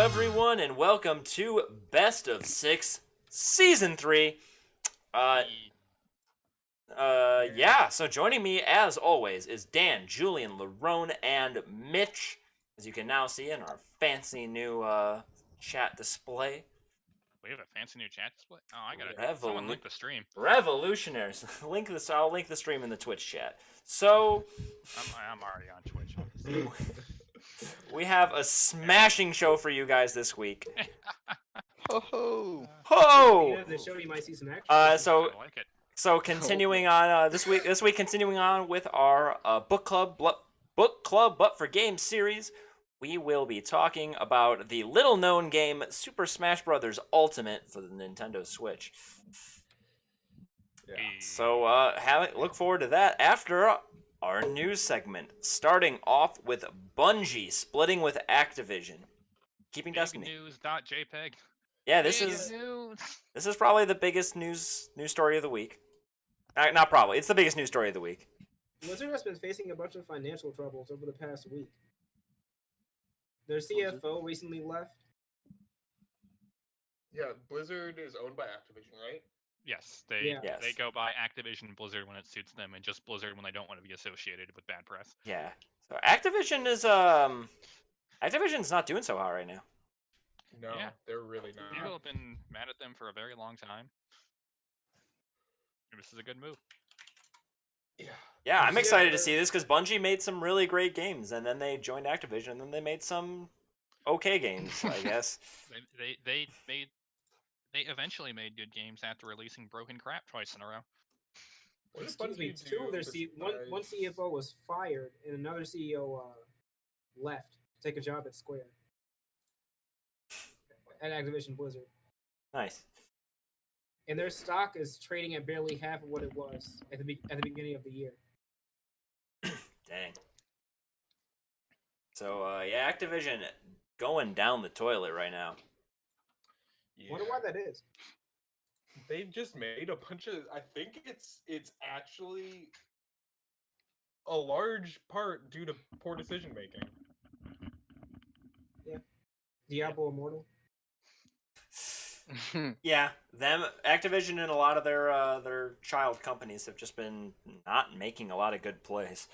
everyone, and welcome to Best of Six, Season 3. So joining me, as always, is Dan, Julian, Larone, and Mitch, as you can now see in our fancy new chat display. We have a fancy new chat display? Oh, I gotta... Someone link the stream. Revolutionaries. I'll link the stream in the Twitch chat. So... I'm already on Twitch. We have a smashing show for you guys this week. Ho ho! Ho! The show you might see some action. So continuing on this week continuing on with our book club, but for games series, we will be talking about the little-known game Super Smash Bros. Ultimate for the Nintendo Switch. Yeah. So look forward to that after our news segment, starting off with Bungie splitting with Activision, keeping Destiny. News.jpg. Yeah, this is probably the biggest news story of the week. Not probably, it's the biggest news story of the week. Blizzard has been facing a bunch of financial troubles over the past week. Their CFO recently left. Yeah, Blizzard is owned by Activision, right? Yes, they go by Activision Blizzard when it suits them, and just Blizzard when they don't want to be associated with bad press. Yeah. So Activision is Activision's not doing so hot right now. No, they're really not. People have been mad at them for a very long time. This is a good move. Yeah, I'm excited to see this because Bungie made some really great games, and then they joined Activision, and then they made some okay games, I guess. They eventually made good games after releasing broken crap twice in a row. Excuse me, one CFO was fired, and another CEO left to take a job at Square. At Activision Blizzard. Nice. And their stock is trading at barely half of what it was at the beginning of the year. Dang. So, Activision going down the toilet right now. Yeah. Wonder why that is. They've just made a bunch of... I think it's actually a large part due to poor decision-making. Yeah. Diablo Immortal. Yeah, Activision and a lot of their child companies have just been not making a lot of good plays.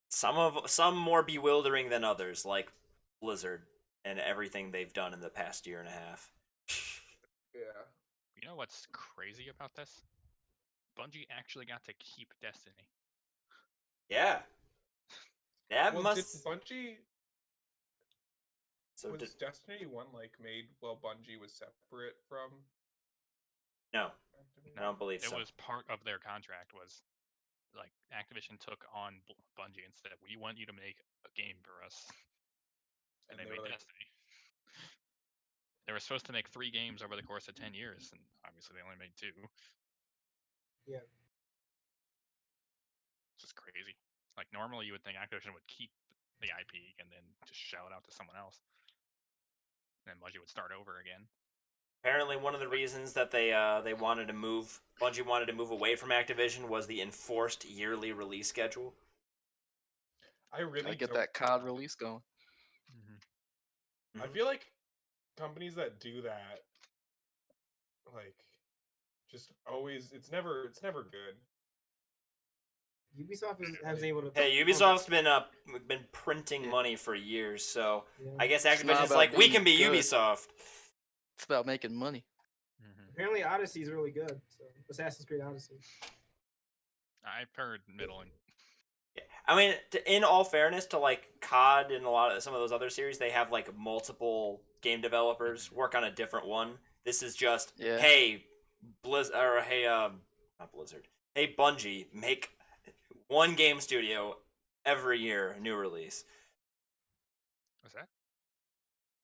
Some more bewildering than others, like Blizzard and everything they've done in the past year and a half. Yeah. You know what's crazy about this? Bungie actually got to keep Destiny. Yeah. That Did Bungie... So was Destiny 1 made while Bungie was separate from? No, I don't believe so. It was part of their contract. Was Activision took on Bungie and said, "We want you to make a game for us," and they made Destiny. They were supposed to make 3 games over the course of 10 years, and obviously they only made 2. Yeah, it's just crazy. Normally you would think Activision would keep the IP and then just shell it out to someone else. And Bungie would start over again. Apparently, one of the reasons that Bungie wanted to move away from Activision was the enforced yearly release schedule. I really get that COD release going. I feel like companies that do that, just always it's never good. Ubisoft has been able to. Hey, Ubisoft's been printing money for years, so yeah. I guess Activision's like, we can be good. Ubisoft. It's about making money. Apparently, Odyssey's really good. So Assassin's Creed Odyssey. I've heard middling. Yeah. I mean, in all fairness to COD and some of those other series, they have multiple game developers work on a different one. This is just hey, not Blizzard. Hey, Bungie, make one game studio every year, new release. Was that?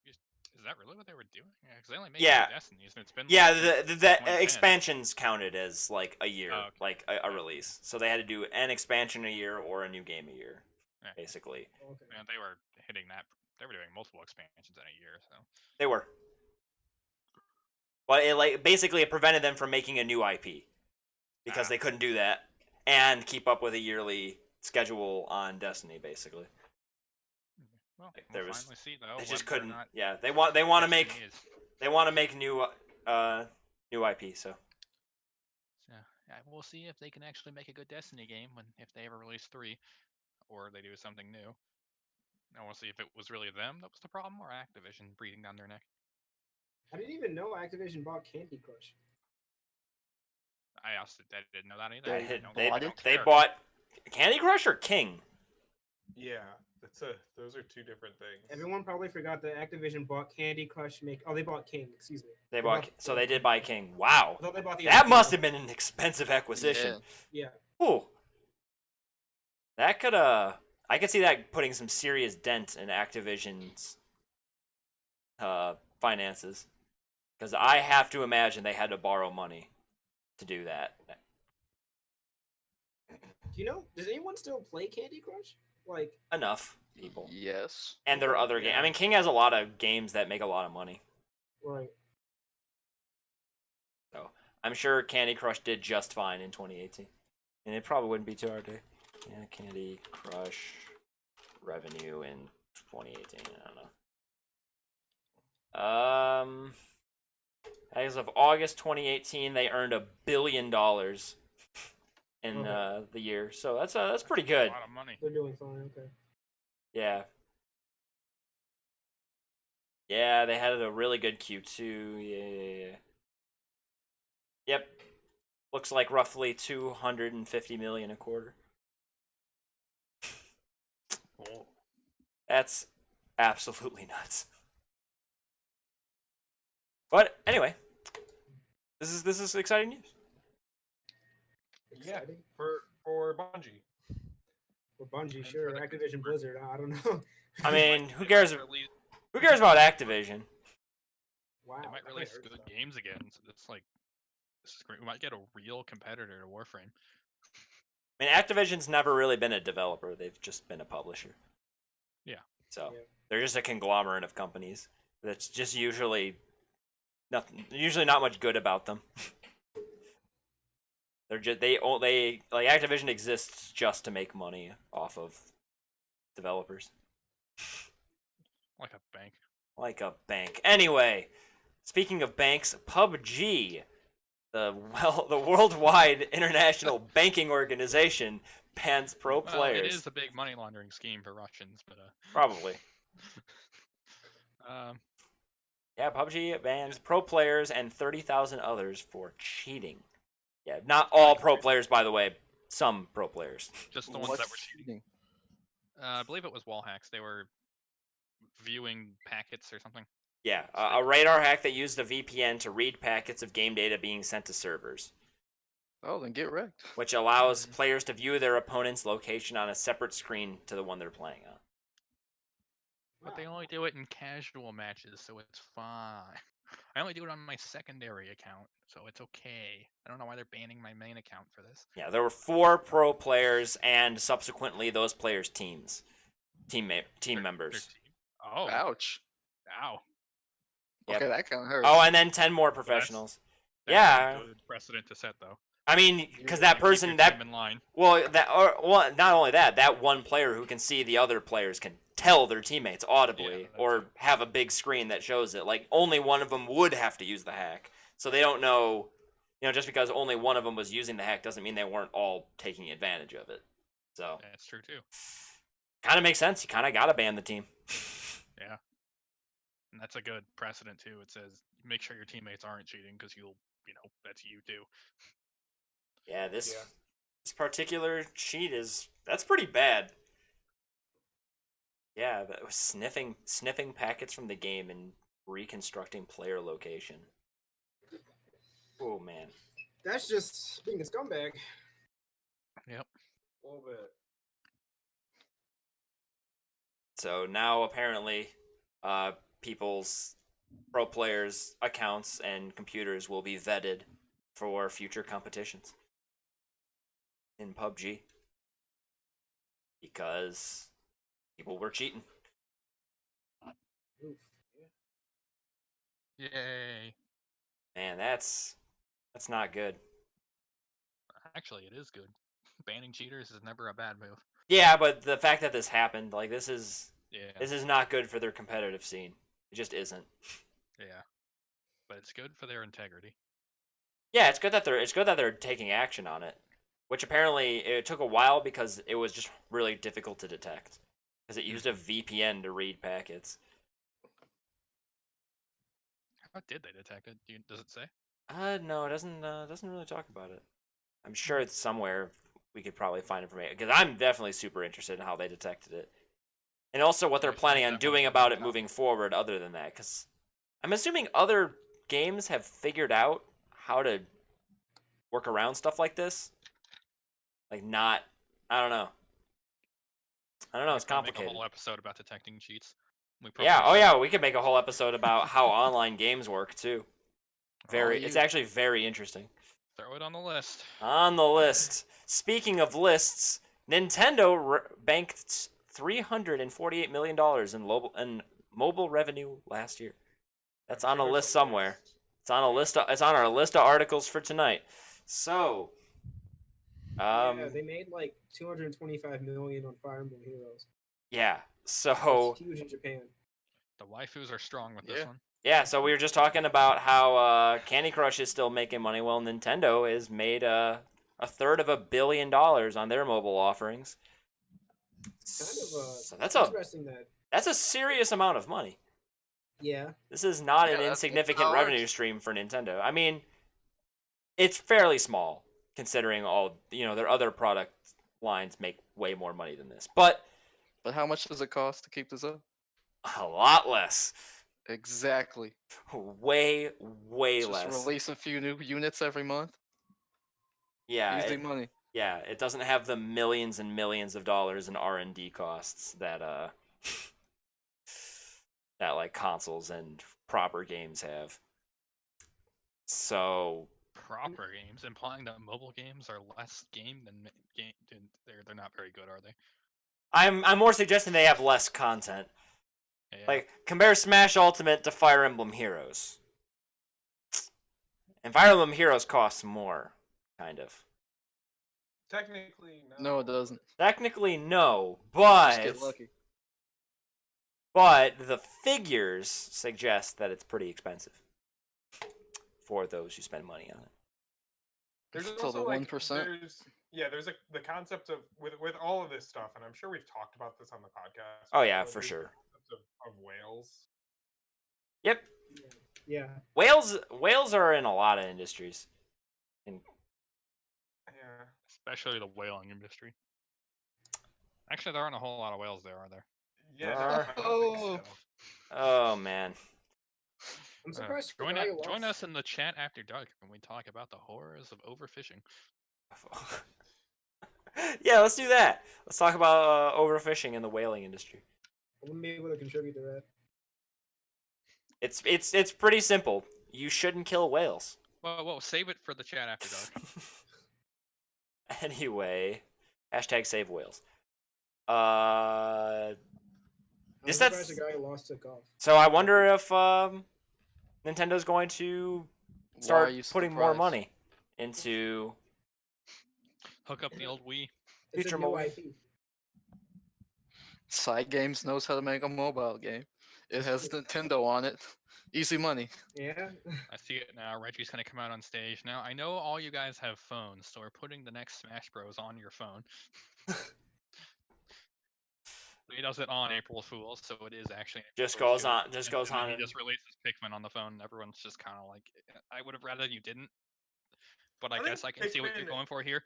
Is that really what they were doing? Yeah, because they only made Destinies, and it's been the expansions counted as a year, a release. So they had to do an expansion a year or a new game a year, basically. Okay. And they were hitting that. They were doing multiple expansions in a year, so they were. But it prevented them from making a new IP because they couldn't do that and keep up with a yearly schedule on Destiny, basically. Well, Like, we'll there was- finally see though. They just whether or couldn't. not Yeah, they want to make Destiny is. new IP. So So, yeah, we'll see if they can actually make a good Destiny game if they ever release 3, or they do something new. And we'll see if it was really them that was the problem, or Activision breathing down their neck. I didn't even know Activision bought Candy Crush. I didn't know that either. They I don't- they I don't they care. bought Candy Crush or King. Yeah, those are two different things. Everyone probably forgot that Activision bought Candy Crush. They bought King. Excuse me. They did buy King. Wow, I thought they bought the. that IP. must have been an expensive acquisition. Yeah. Ooh, that could I could see that putting some serious dent in Activision's finances, because I have to imagine they had to borrow money to do that. Do you know? Does anyone still play Candy Crush? Like, Enough people, Yes. and there are other games. I mean, King has a lot of games that make a lot of money. right? So I'm sure Candy Crush did just fine in 2018, and it probably wouldn't be too hard to. Yeah, Candy Crush revenue in 2018. I don't know. As of August 2018, they earned $1 billion in the year. So that's pretty good. A lot of money. They're doing fine. Okay. Yeah. Yeah, they had a really good Q2. Yeah. Yep. Looks like roughly 250 million a quarter. Oh. That's absolutely nuts. But anyway, this is exciting news. Yeah, Exciting. for Bungie. For Bungie, And sure. for the Activision Blizzard. I don't know. I mean, who They cares? might release- Who cares about Activision? Wow. They might I release heard good so. games again. So it's like, this is great. We might get a real competitor to Warframe. I mean, Activision's never really been a developer; they've just been a publisher. Yeah. So Yeah. they're just a conglomerate of companies. That's just usually nothing. Usually not much good about them. They're just they like Activision exists just to make money off of developers, Like a bank. like a bank. Anyway, speaking of banks, PUBG, the worldwide international banking organization, bans pro Well, players. it is a big money laundering scheme for Russians, but Probably. Yeah, PUBG bans pro players and 30,000 others for cheating. Yeah, not all pro players, by the way. Some pro players. just the ones that were cheating. I believe it was wall hacks. They were viewing packets or something. Yeah, a radar hack that used a VPN to read packets of game data being sent to servers, Oh, then get wrecked. which allows players to view their opponent's location on a separate screen to the one they're playing on. But they only do it in casual matches, so it's fine. I only do it on my secondary account, so it's okay. I don't know why they're banning my main account for this. Yeah, there were 4 pro players and subsequently those players' team members. Team. Oh, Ouch. ow. Yep. Okay, that kind of hurts. Oh, and then 10 more professionals. That's Yeah. a good precedent to set, though. I mean, because You that keep person your that team in line. well, not only that, that one player who can see the other players can tell their teammates audibly, Yeah, that or too. have a big screen that shows it. Like, only one of them would have to use the hack, so they don't know. Just because only one of them was using the hack doesn't mean they weren't all taking advantage of it. So, That's true too. kind of makes sense. You kind of gotta ban the team. Yeah. And that's a good precedent too. It says make sure your teammates aren't cheating because that's you too. Yeah, this Yeah. this particular cheat that's pretty bad. Yeah, that was sniffing packets from the game and reconstructing player location. Oh man. That's just being a scumbag. Yep. A little bit. So now apparently, people's pro players' accounts and computers will be vetted for future competitions in PUBG because people were cheating. Oof. Yay. Man, that's not good. Actually, it is good. Banning cheaters is never a bad move. Yeah, but the fact that this happened, like, this is Yeah. This is not good for their competitive scene. It just isn't. Yeah. But it's good for their integrity. Yeah, it's good that they're taking action on it, which apparently it took a while because it was just really difficult to detect because it used a VPN to read packets. How did they detect it? Does it say? No, it doesn't really talk about it. I'm sure it's somewhere we could probably find information because I'm definitely super interested in how they detected it, and also what they're Like, planning that on one doing thing about on it top. moving forward. Other than that, because I'm assuming other games have figured out how to work around stuff like this. Like not, I don't know. I don't know. We It's could make a complicated. whole episode about detecting cheats. We Yeah. probably Oh should. yeah. We could make a whole episode about how online games work too. Oh, It's actually very interesting. Throw it on the list. On the list. Speaking of lists, Nintendo banked $348 million in mobile revenue last year. That's I'm on sure a there's list somewhere. It's on a list. It's on our list of articles for tonight. So, Yeah, they made like 225 million on Fire Emblem Heroes. yeah. That's So, huge in Japan. The waifus are strong with this Yeah. one. yeah. So we were just talking about how Candy Crush is still making money. Well, Nintendo has made a third of $1 billion on their mobile offerings. It's kind of So that's interesting that. a serious amount of money. Yeah, This is not Yeah, an that's insignificant $8. revenue stream for Nintendo. I mean, it's fairly small considering all their other product lines make way more money than this, but But how much does it cost to keep this up? a lot less, Exactly. way Just less. release a few new units every month. Yeah, Easy money. yeah, it doesn't have the millions and millions of dollars in R&D costs that that like consoles and proper games have. So Proper games, implying that mobile games are less game than game. They're not very good, are they? I'm more suggesting they have less content. Yeah. Like, compare Smash Ultimate to Fire Emblem Heroes. And Fire Emblem Heroes costs more, kind of. Technically, No, it doesn't. Technically, no, Just get but lucky. the figures suggest that it's pretty expensive for those who spend money on it. There's Till also the like 1%. there's like the concept of with all of this stuff, and I'm sure we've talked about this on the podcast. Oh yeah, but for there's sure. the concept of whales. Yep, yeah. whales are in a lot of industries. And Yeah. Especially the whaling industry. Actually, there aren't a whole lot of whales there, are there? Yeah. There are. I don't think so. oh man, I'm surprised. Join us in the chat after dark when we talk about the horrors of overfishing. yeah, let's do that. Let's talk about overfishing in the whaling industry. I wouldn't be able to contribute to that. It's pretty simple. You shouldn't kill whales. Well, save it for the chat after dark. Anyway, hashtag save whales. I'm Guess surprised that's the guy who lost took off. so. I wonder if Nintendo's going to Why start are you putting more surprised? money into. Hook up the old Wii. It's Future a new mobile. IP. Side Games knows how to make a mobile game. It has Nintendo on it. Easy money. Yeah. I see it now. Reggie's gonna come out on stage. Now, I know all you guys have phones, so we're putting the next Smash Bros. On your phone. He does it on April Fool's, so it is actually April Just Fool's goes too. on. Just And- goes and then on. He just releases Pikmin on the phone. And everyone's just kind of like, I would have rather you didn't. But I I think guess I can see what you're Pikmin- going for here.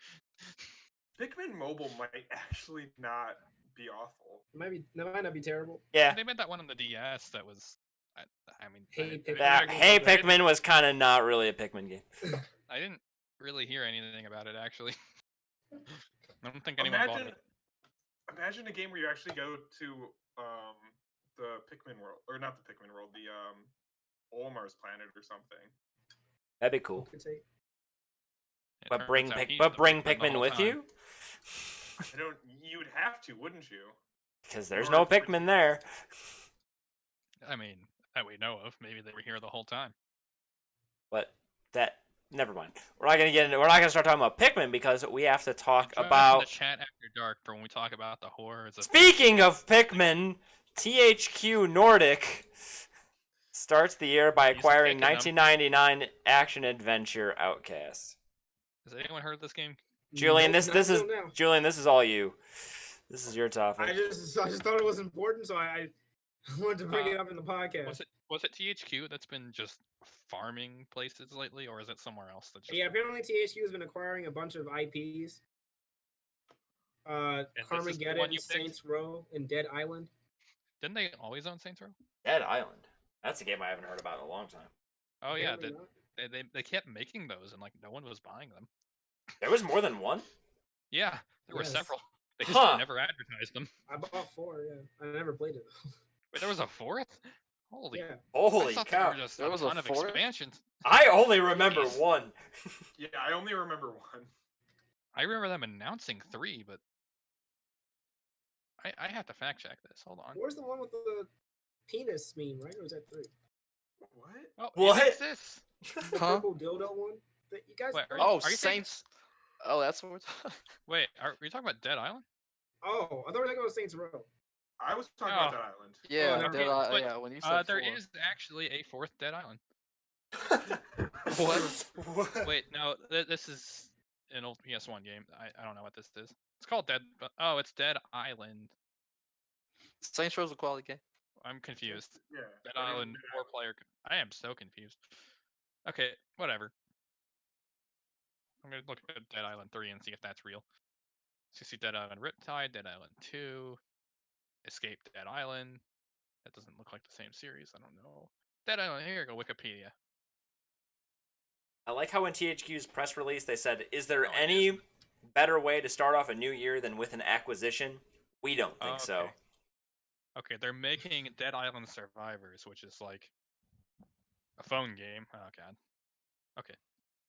Pikmin Mobile might actually not be awful. That might not be terrible. Yeah. They made that one on the DS that was. I mean, Hey, Pikmin. That Pikmin Hey was great. Pikmin was kind of not really a Pikmin game. I didn't really hear anything about it actually. I don't think anyone bought it. Imagine a game where you actually go to the Pikmin world, or not the Pikmin world, the Olimar's planet or something. That'd be cool. Could take- It But turns bring out he's but the bring Pikmin the Pikmin whole with time. you, I don't. You'd have to, wouldn't you? because there's Or no if it's- Pikmin there. I mean, that we know of. Maybe they were here the whole time. But that. Never mind. We're not gonna get into. We're not gonna start talking about Pikmin because we have to talk Join us in about. the chat after dark for when we talk about the horrors of. Speaking of Pikmin, THQ Nordic starts the year by He's acquiring taking them. 1999 action adventure Outcast. Has anyone heard of this game? Julian, Nope, this not this is until now. Julian, this is all you. This is your I topic. just thought it was important, so I wanted to bring it up in the podcast. Was it THQ that's been just farming places lately, or is it somewhere else? That's just Yeah, apparently THQ has been acquiring a bunch of IPs. this is the one Carmageddon, you picked? Saints Row, and Dead Island. Didn't they always own Saints Row? Dead Island. That's a game I haven't heard about in a long time. Oh yeah, Apparently not. they kept making those, and like no one was buying them. There was more than one? Yeah, there were Yes. several. They just Huh. never advertised them. I bought 4. Yeah, I never played it. Wait, there was a fourth? Holy! Yeah, Holy I thought cow. there were just There a was a ton of fourth? expansions. I only remember Jeez. one. Yeah, I only remember one. I remember them announcing 3, but I have to fact check this. Hold on. where's the one with the penis meme? Right, or was that 3? What? Oh, What? What is this? The Huh? purple dildo one. That you guys. Wait, are Oh, you thinking- Saints. Oh, that's what. Wait, are you talking about Dead Island? Oh, I thought we were talking about Saints Row. I was talking Oh. about that island. Yeah, never Dead mind. Island, But, yeah. When you said There 4. is actually a 4th Dead Island. What? What? Wait, no, this is an old PS1 game. I don't know what this is. It's called Dead. Oh, it's Dead Island. Saints Row's a quality game. I'm confused. Yeah. Dead that is Island Dead 4-player. I am so confused. Okay, whatever. I'm gonna look at Dead Island 3 and see if that's real. So you see Dead Island Riptide, Dead Island 2, Escape Dead Island. That doesn't look like the same series. I don't know. Dead Island. Here you go, Wikipedia. I like how in THQ's press release they said, "Is there Oh, it any is. better way to start off a new year than with an acquisition?" We don't think so. Okay. Okay, they're making Dead Island Survivors, which is like a phone game. Oh god. Okay.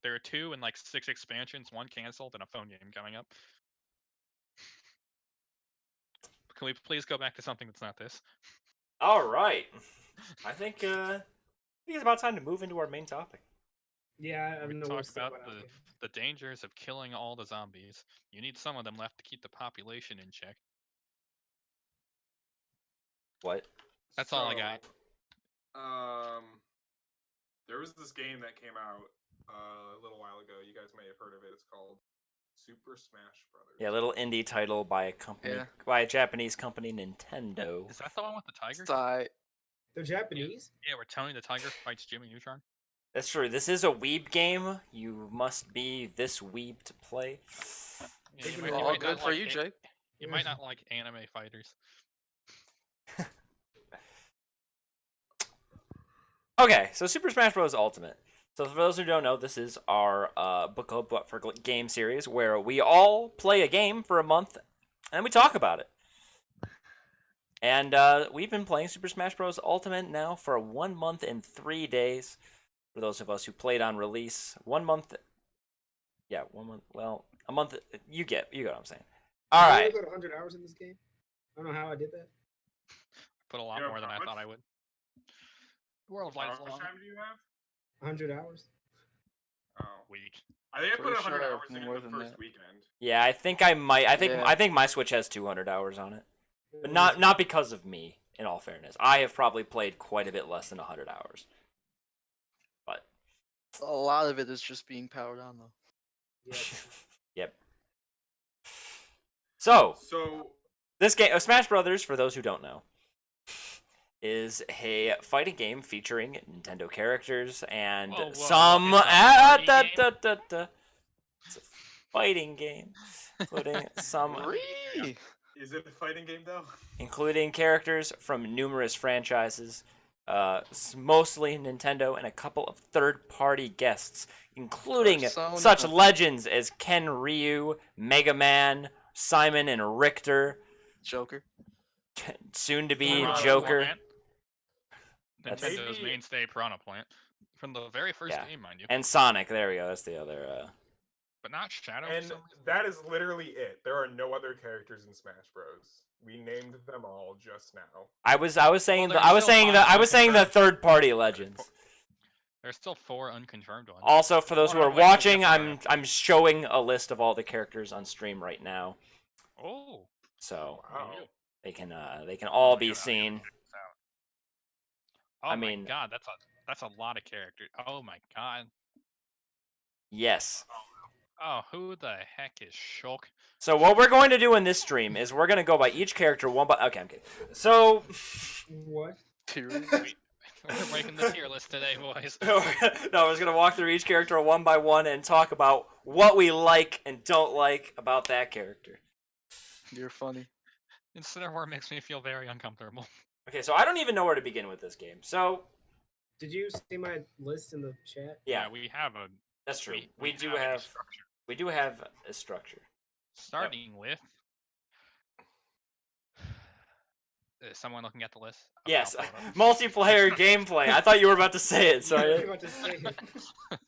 There are 2 and like 6 expansions, 1 canceled, and a phone game coming up. Can we please go back to something that's not this? All right. I think it's about time to move into our main topic. Yeah, I We don't know talk what's about Outcast. the dangers of killing all the zombies. You need some of them left to keep the population in check. What? That's all I got. There was this game that came out a little while ago. You guys may have heard of it. It's called Super Smash Brothers. Yeah, a little indie title by a company, Yeah. by a Japanese company, Nintendo. Is that the one with the tiger? It's alright. They're Japanese. Yeah, where Tony the Tiger fights Jimmy Neutron. That's true. This is a weeb game. You must be this weeb to play. Yeah, Taking might- it you all might good not for like you, an- Jake. You might not like anime fighters. Okay, so Super Smash Bros. Ultimate. So for those who don't know, this is our book club but for game series where we all play a game for a month and we talk about it. And we've been playing Super Smash Bros. Ultimate now for 1 month and 3 days. For those of us who played on release, 1 month. Yeah, 1 month. Well, a month. You get what I'm saying. All I right. only got 100 hours in this game. I don't know how I did that. Put a lot You know more than how I much? thought I would. World How lies much long. time do you have? 100 hours. Oh, Week. I think I put Pretty 100 sure hours in more the than first that. weekend. Yeah, I think I might. Yeah. I think my Switch has 200 hours on it, but not because of me. In all fairness, I have probably played quite a bit less than 100 hours. But A lot of it is just being powered on, though. Yeah. yep. So So this game, Smash Brothers, for those who don't know, is a fighting game featuring Nintendo characters and Whoa, whoa, some. it's a party game? It's a fighting game, including some, Ree! is it a fighting game though? including characters from numerous franchises, mostly Nintendo, and a couple of third-party guests, including Persona. such legends as Ken Ryu, Mega Man, Simon and Richter, Joker. soon to be Piranha Joker. Plant. That's- Nintendo's Maybe- mainstay Piranha Plant. From the very first Yeah. game, mind you. And Sonic. There we go. That's the other. But not Shadow. for And some reason. that is literally it. There are no other characters in Smash Bros. We named them all just now. I was saying Well, I was there's saying still that I was saying the unconfirmed. third-party legends. There's still 4 unconfirmed ones. Also, for those who Oh, are wait, wait, watching, yes, I'm showing a list of all the characters on stream right now. Oh. So Wow. you. They can all Oh, be I gotta seen. check this out. Oh I my mean- god, that's a lot of characters. Oh my god. Yes. Oh, who the heck is Shulk? So what we're going to do in this stream is we're going to go by each character one by. Okay, I'm kidding. So What? Period. We're breaking the tier list today, boys. no, we're just gonna walk through each character one by one and talk about what we like and don't like about that character. You're funny. Incineroar makes me feel very uncomfortable. Okay, so I don't even know where to begin with this game. So Did you see my list in the chat? yeah, we have a that's true. we We do a have structure. a structure. Starting with. Is someone looking at the list? Okay, Yes, I'll pull it up. multiplayer gameplay. I thought you were about to say it. Yeah, I was So about to say it.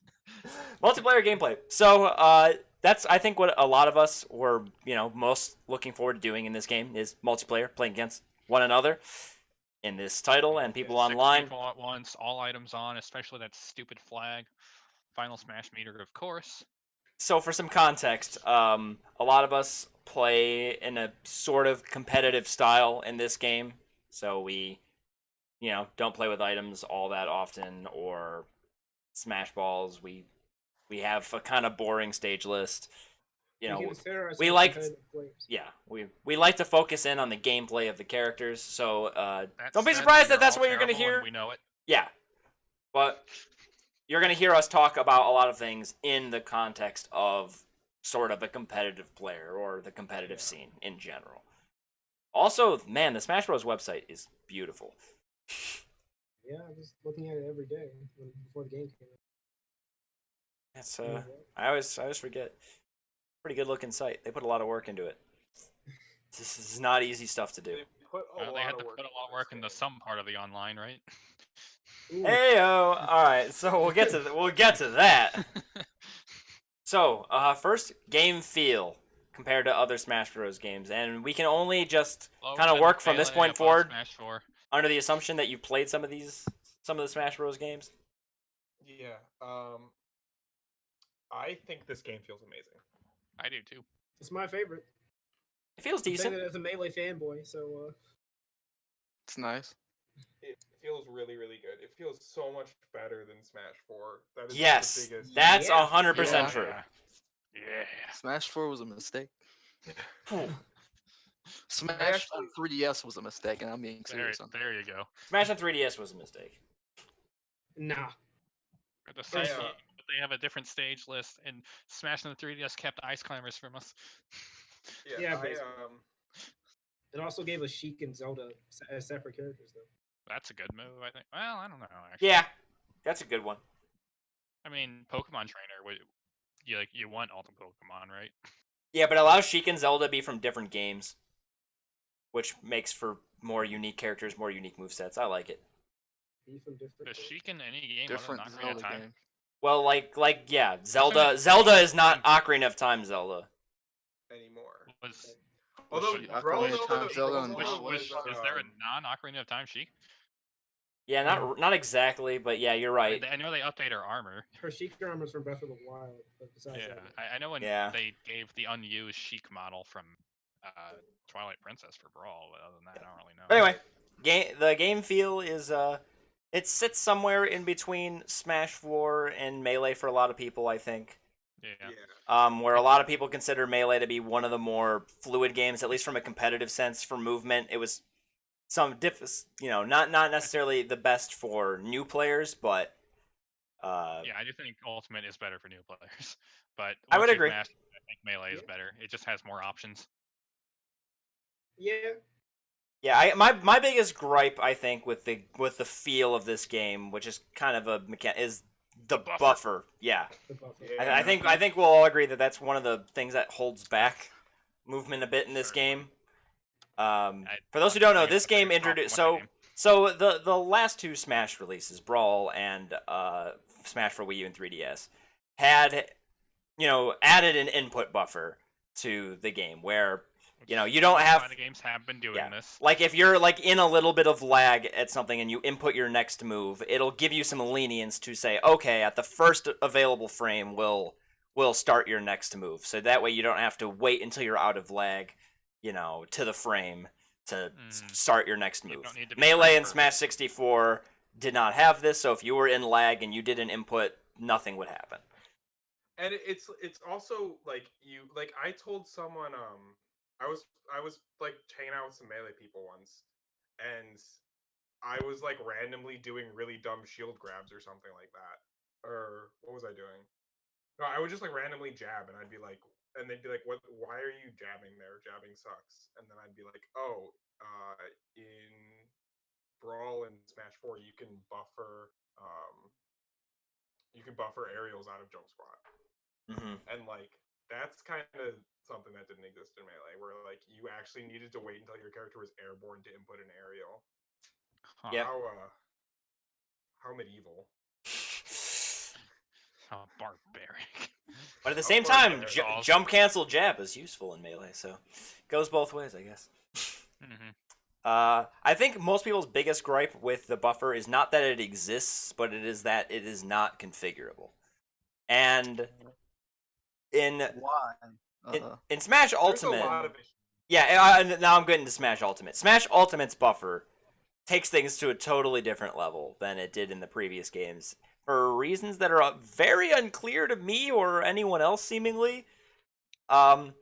multiplayer gameplay. So that's I think what a lot of us were most looking forward to doing in this game is multiplayer, playing against one another in this title and people 6 online. people at once, all items on, especially that stupid flag. Final smash meter, of course. So for some context, a lot of us play in a sort of competitive style in this game. So we, don't play with items all that often or smash balls. We have a kind of boring stage list. We consider ourselves we like- competitive players. Yeah, we like to focus in on the gameplay of the characters. So That don't be said, surprised we that are that's all what you're gonna terrible and hear. We know it. Yeah, but you're going to hear us talk about a lot of things in the context of sort of a competitive player or the competitive scene in general. Also, man, the Smash Bros. Website is beautiful. Yeah, I'm just looking at it every day before the game came out. It's I always forget. Pretty good looking site. They put a lot of work into it. This is not easy stuff to do. They put a They lot had of to work put a lot of into work this into game. some part of the online, right? Ooh, Heyo! All right, so we'll get to that. So, first, game feel compared to other Smash Bros. Games, and we can only just Lower kind of than work from this Melee, point above forward Smash 4. under the assumption that you've played some of the Smash Bros. Games. Yeah. I think this game feels amazing. I do too. it's my favorite. It feels I'm saying decent. it as a Melee fanboy, so It's nice. It feels really, really good. It feels so much better than Smash 4. That is Yes, the biggest. that's Yeah. 100% Yeah. true. Yeah. Smash 4 was a mistake. Phew. Smash on 3DS was a mistake, and I'm being There, serious on that. there you go. Smash on 3DS was a mistake. nah. At the same Yeah. time, they have a different stage list, and Smash on the 3DS kept Ice Climbers from us. Yeah, I, basically. It also gave us Sheik and Zelda as separate characters, though. That's a good move, I think. Well, I don't know, actually. Yeah, that's a good one. I mean, Pokemon Trainer, you want Ultimate Pokemon, right? Yeah, but it allows Sheik and Zelda to be from different games, which makes for more unique characters, more unique movesets. I like it. Be from different. Does Sheik in any game Different other than Ocarina of Zelda Time? game. Well, yeah, Zelda is not Ocarina of Time Zelda. anymore. Was Although Ocarina Brawl of Zelda, Time Zelda and Brawl Brawl Zelda is there a non-Ocarina of Time Sheik? Yeah, not exactly, but yeah, you're right. I know they update her armor. Her Sheik armor's from Breath of the Wild, but besides Yeah, that, I know when Yeah. they gave the unused Sheik model from Twilight Princess for Brawl, but other than that, I don't really know. Anyway, the game feel is it sits somewhere in between Smash 4 and Melee for a lot of people, I think. Yeah. Where a lot of people consider Melee to be one of the more fluid games, at least from a competitive sense for movement. It was not necessarily the best for new players, but Yeah, I do think Ultimate is better for new players, but I would once you've agree. mastered it, I think Melee is Yeah. better. It just has more options. yeah, yeah, my biggest gripe I think with the feel of this game, which is kind of is the buffer. Yeah. the buffer. Yeah. I think we'll all agree that that's one of the things that holds back movement a bit in this game. For those who don't know, this game introduced so the last two Smash releases, Brawl and Smash for Wii U and 3DS, had added an input buffer to the game where you don't have The games have been doing yeah. this. Like if you're like in a little bit of lag at something and you input your next move, it'll give you some lenience to say, okay, at the first available frame, we'll start your next move. So that way you don't have to wait until you're out of lag, to the frame to start your next You move. don't need to be Melee and perfect. Smash 64 did not have this, so if you were in lag and you did an input, nothing would happen. And it's also like I told someone I was like hanging out with some Melee people once, and I was like randomly doing really dumb shield grabs or something like that. Or what was I doing? No, I would just like randomly jab, and I'd be like, and they'd be like, "What? Why are you jabbing there? Jabbing sucks." And then I'd be like, "Oh, in Brawl and Smash 4, you can buffer aerials out of jump squat." Mm-hmm. And like that's kind of something that didn't exist in Melee, where like you actually needed to wait until your character was airborne to input an aerial. Huh. Yep. How medieval. How barbaric. But at the How same time, barbaric. jump cancel jab is useful in Melee, so goes both ways, I guess. Mm-hmm. I think most people's biggest gripe with the buffer is not that it exists, but it is that it is not configurable. And in Why? in Smash There's Ultimate, a lot of issues. yeah, now I'm getting to Smash Ultimate. Smash Ultimate's buffer takes things to a totally different level than it did in the previous games for reasons that are very unclear to me or anyone else, seemingly. Like,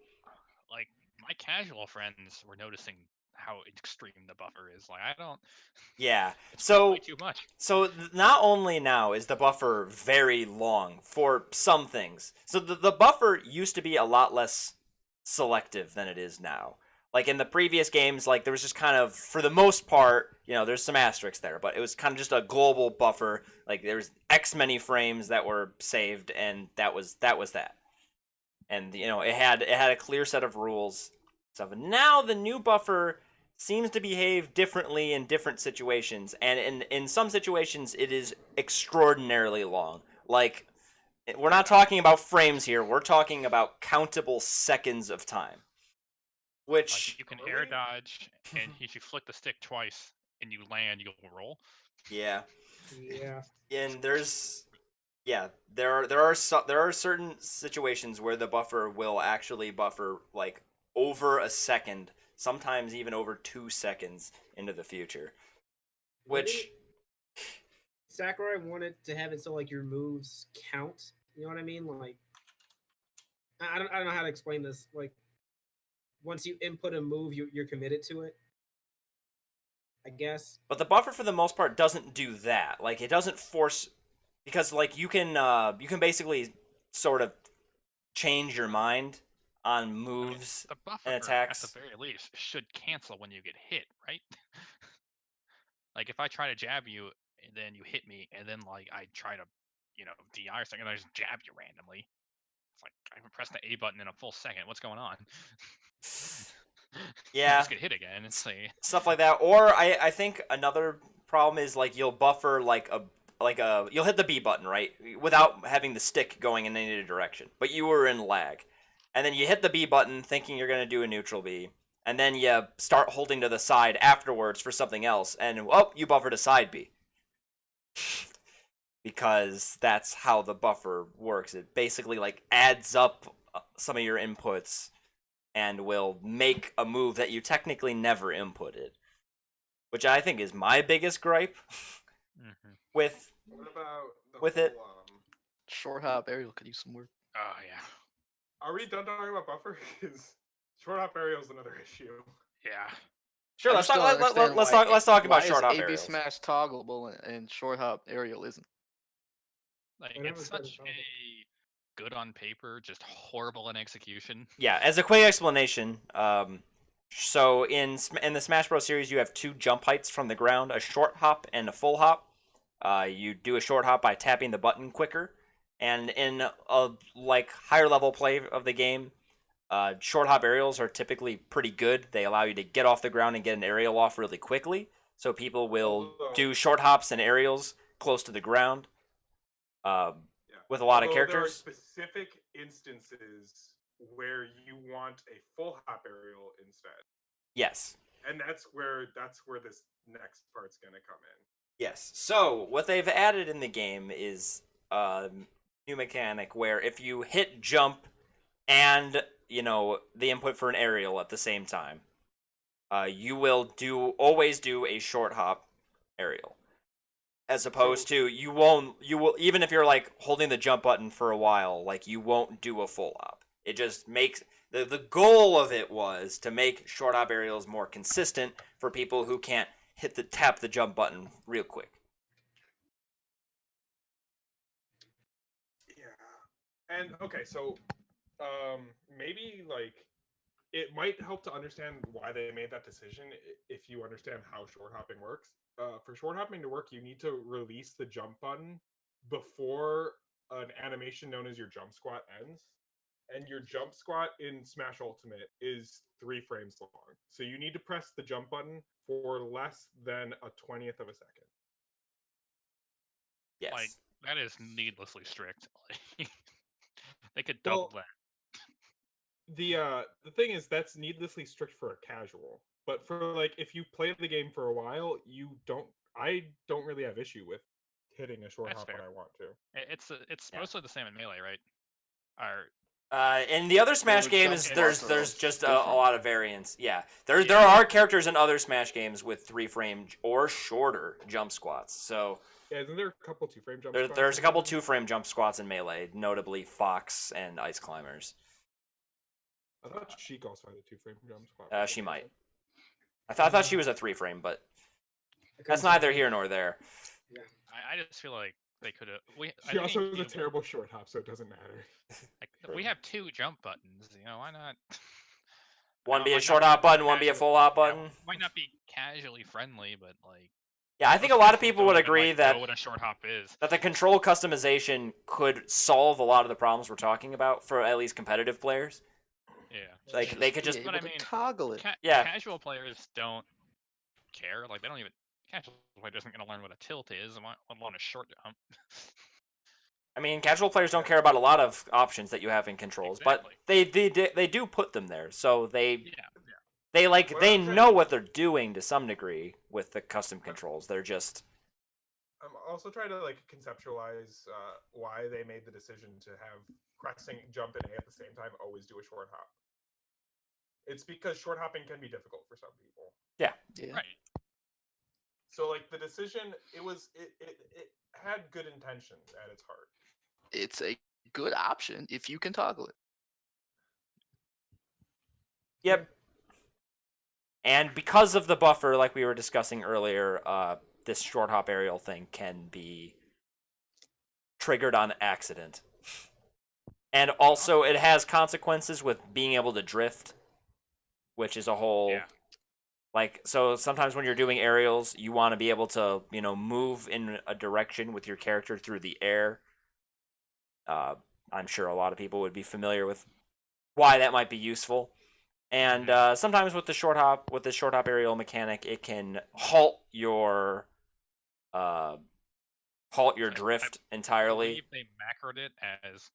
my casual friends were noticing how extreme the buffer is. Like, I don't. Yeah, It's so way too much. So not only now is the buffer very long for some things. So the buffer used to be a lot less selective than it is now. Like in the previous games, like there was just kind of, for the most part, there's some asterisks there, but it was kind of just a global buffer. Like there was X many frames that were saved, and that was that. And it had a clear set of rules. So now the new buffer seems to behave differently in different situations, and in some situations it is extraordinarily long. Like, we're not talking about frames here, we're talking about countable seconds of time. Which Like, you can air dodge, and if you flick the stick twice and you land, you'll roll. yeah. Yeah. And there are certain situations where the buffer will actually buffer like over a second, sometimes even over 2 seconds into the future. Which Sakurai wanted to have it so like your moves count. You know what I mean? Like, I don't know how to explain this. Like, once you input a move, you're committed to it, I guess. But the buffer for the most part doesn't do that. Like it doesn't force, because like you can basically sort of change your mind on moves The buffer, and at attacks. the very least, should cancel when you get hit, right? Like, if I try to jab you, and then you hit me, and then like I try to, DI or something, and I just jab you randomly. It's like I haven't pressed the A button in a full second. What's going on? You Yeah, just get hit again. It's like stuff like that. Or I think another problem is like you'll buffer you'll hit the B button, right, without having the stick going in any direction, but you were in lag, and then you hit the B button thinking you're gonna do a neutral B, and then you start holding to the side afterwards for something else, and you buffered a side B. Because that's how the buffer works. It basically like adds up some of your inputs and will make a move that you technically never inputted, which I think is my biggest gripe with What about the with whole, it. Short hop aerial could use some work. oh yeah, Are we done talking about buffer? Because short hop aerial is another issue. yeah. Sure, I let's just talk. don't understand Let's talk about why short hop is AB aerials. smash toggleable and short hop aerial isn't. Like, I never it's tried to such toggle. a good on paper, just horrible in execution. Yeah, as a quick explanation, so in the Smash Bros series, you have 2 jump heights from the ground: a short hop and a full hop. You do a short hop by tapping the button quicker, and in a higher level play of the game, short hop aerials are typically pretty good. They allow you to get off the ground and get an aerial off really quickly. So people will do short hops and aerials close to the ground. With a lot of characters. There are specific instances where you want a full hop aerial instead. Yes. And that's where this next part's gonna come in. Yes. So what they've added in the game is a new mechanic where if you hit jump and the input for an aerial at the same time, you will always do a short hop aerial, as opposed to you will even if you're like holding the jump button for a while, like you won't do a full hop. It just makes the goal of it was to make short hop aerials more consistent for people who can't tap the jump button real quick. Yeah. And okay, so maybe like it might help to understand why they made that decision if you understand how short hopping works. For short hopping to work, you need to release the jump button before an animation known as your jump squat ends. And your jump squat in Smash Ultimate is 3 frames long. So you need to press the jump button for less than a 20th of a second. Yes. Like, that is needlessly strict. They could Well, double that. The thing is that's needlessly strict for a casual. But for like if you play the game for a while, I don't really have issue with hitting a short That's hop fair. when I want to. It's Yeah. mostly the same in Melee, right? Or In the other Smash the games, jump there's squats are just a different. lot of variance. Yeah, there Yeah. are characters in other Smash games with 3-frame or shorter jump squats. So Yeah, isn't there a couple 2-frame jump squats? there's a in couple Melee? 2-frame jump squats in Melee, notably Fox and Ice Climbers. I thought Sheik also had a 2-frame jump squat. She might. I thought she was a 3-frame, but I that's couldn't neither tell. here nor there. I just feel like they could have. She also has a terrible short hop, so it doesn't matter. Like, we have 2 jump buttons. Why not? One know, be a might short not hop button, one be a casual- full hop yeah, button. might not be casually friendly, but like. Yeah, I think a most lot of people people would don't even, agree like, that know what a short hop is. the control customization could solve a lot of the problems we're talking about for at least competitive players. Yeah. Like they could Be just able But I to mean, toggle it. Yeah. Casual players don't care. Like, they don't even. Casual player isn't going to learn what a tilt is, let alone a short jump. I mean, casual players don't care about a lot of options that you have in controls, Exactly. but they do put them there, so they Yeah. What they I'm trying know to- what they're doing to some degree with the custom controls. They're just I'm also trying to like conceptualize why they made the decision to have pressing jump and A at the same time always do a short hop. It's because short hopping can be difficult for some people. yeah. Right. So like the decision, it had good intentions at its heart. It's a good option if you can toggle it. Yep. And because of the buffer, like we were discussing earlier, this short hop aerial thing can be triggered on accident. And also, it has consequences with being able to drift, which is a whole. Yeah. Like, so sometimes when you're doing aerials, you want to be able to, move in a direction with your character through the air. I'm sure a lot of people would be familiar with why that might be useful. And sometimes with the short hop aerial mechanic, it can halt your drift I entirely. believe they macroed it as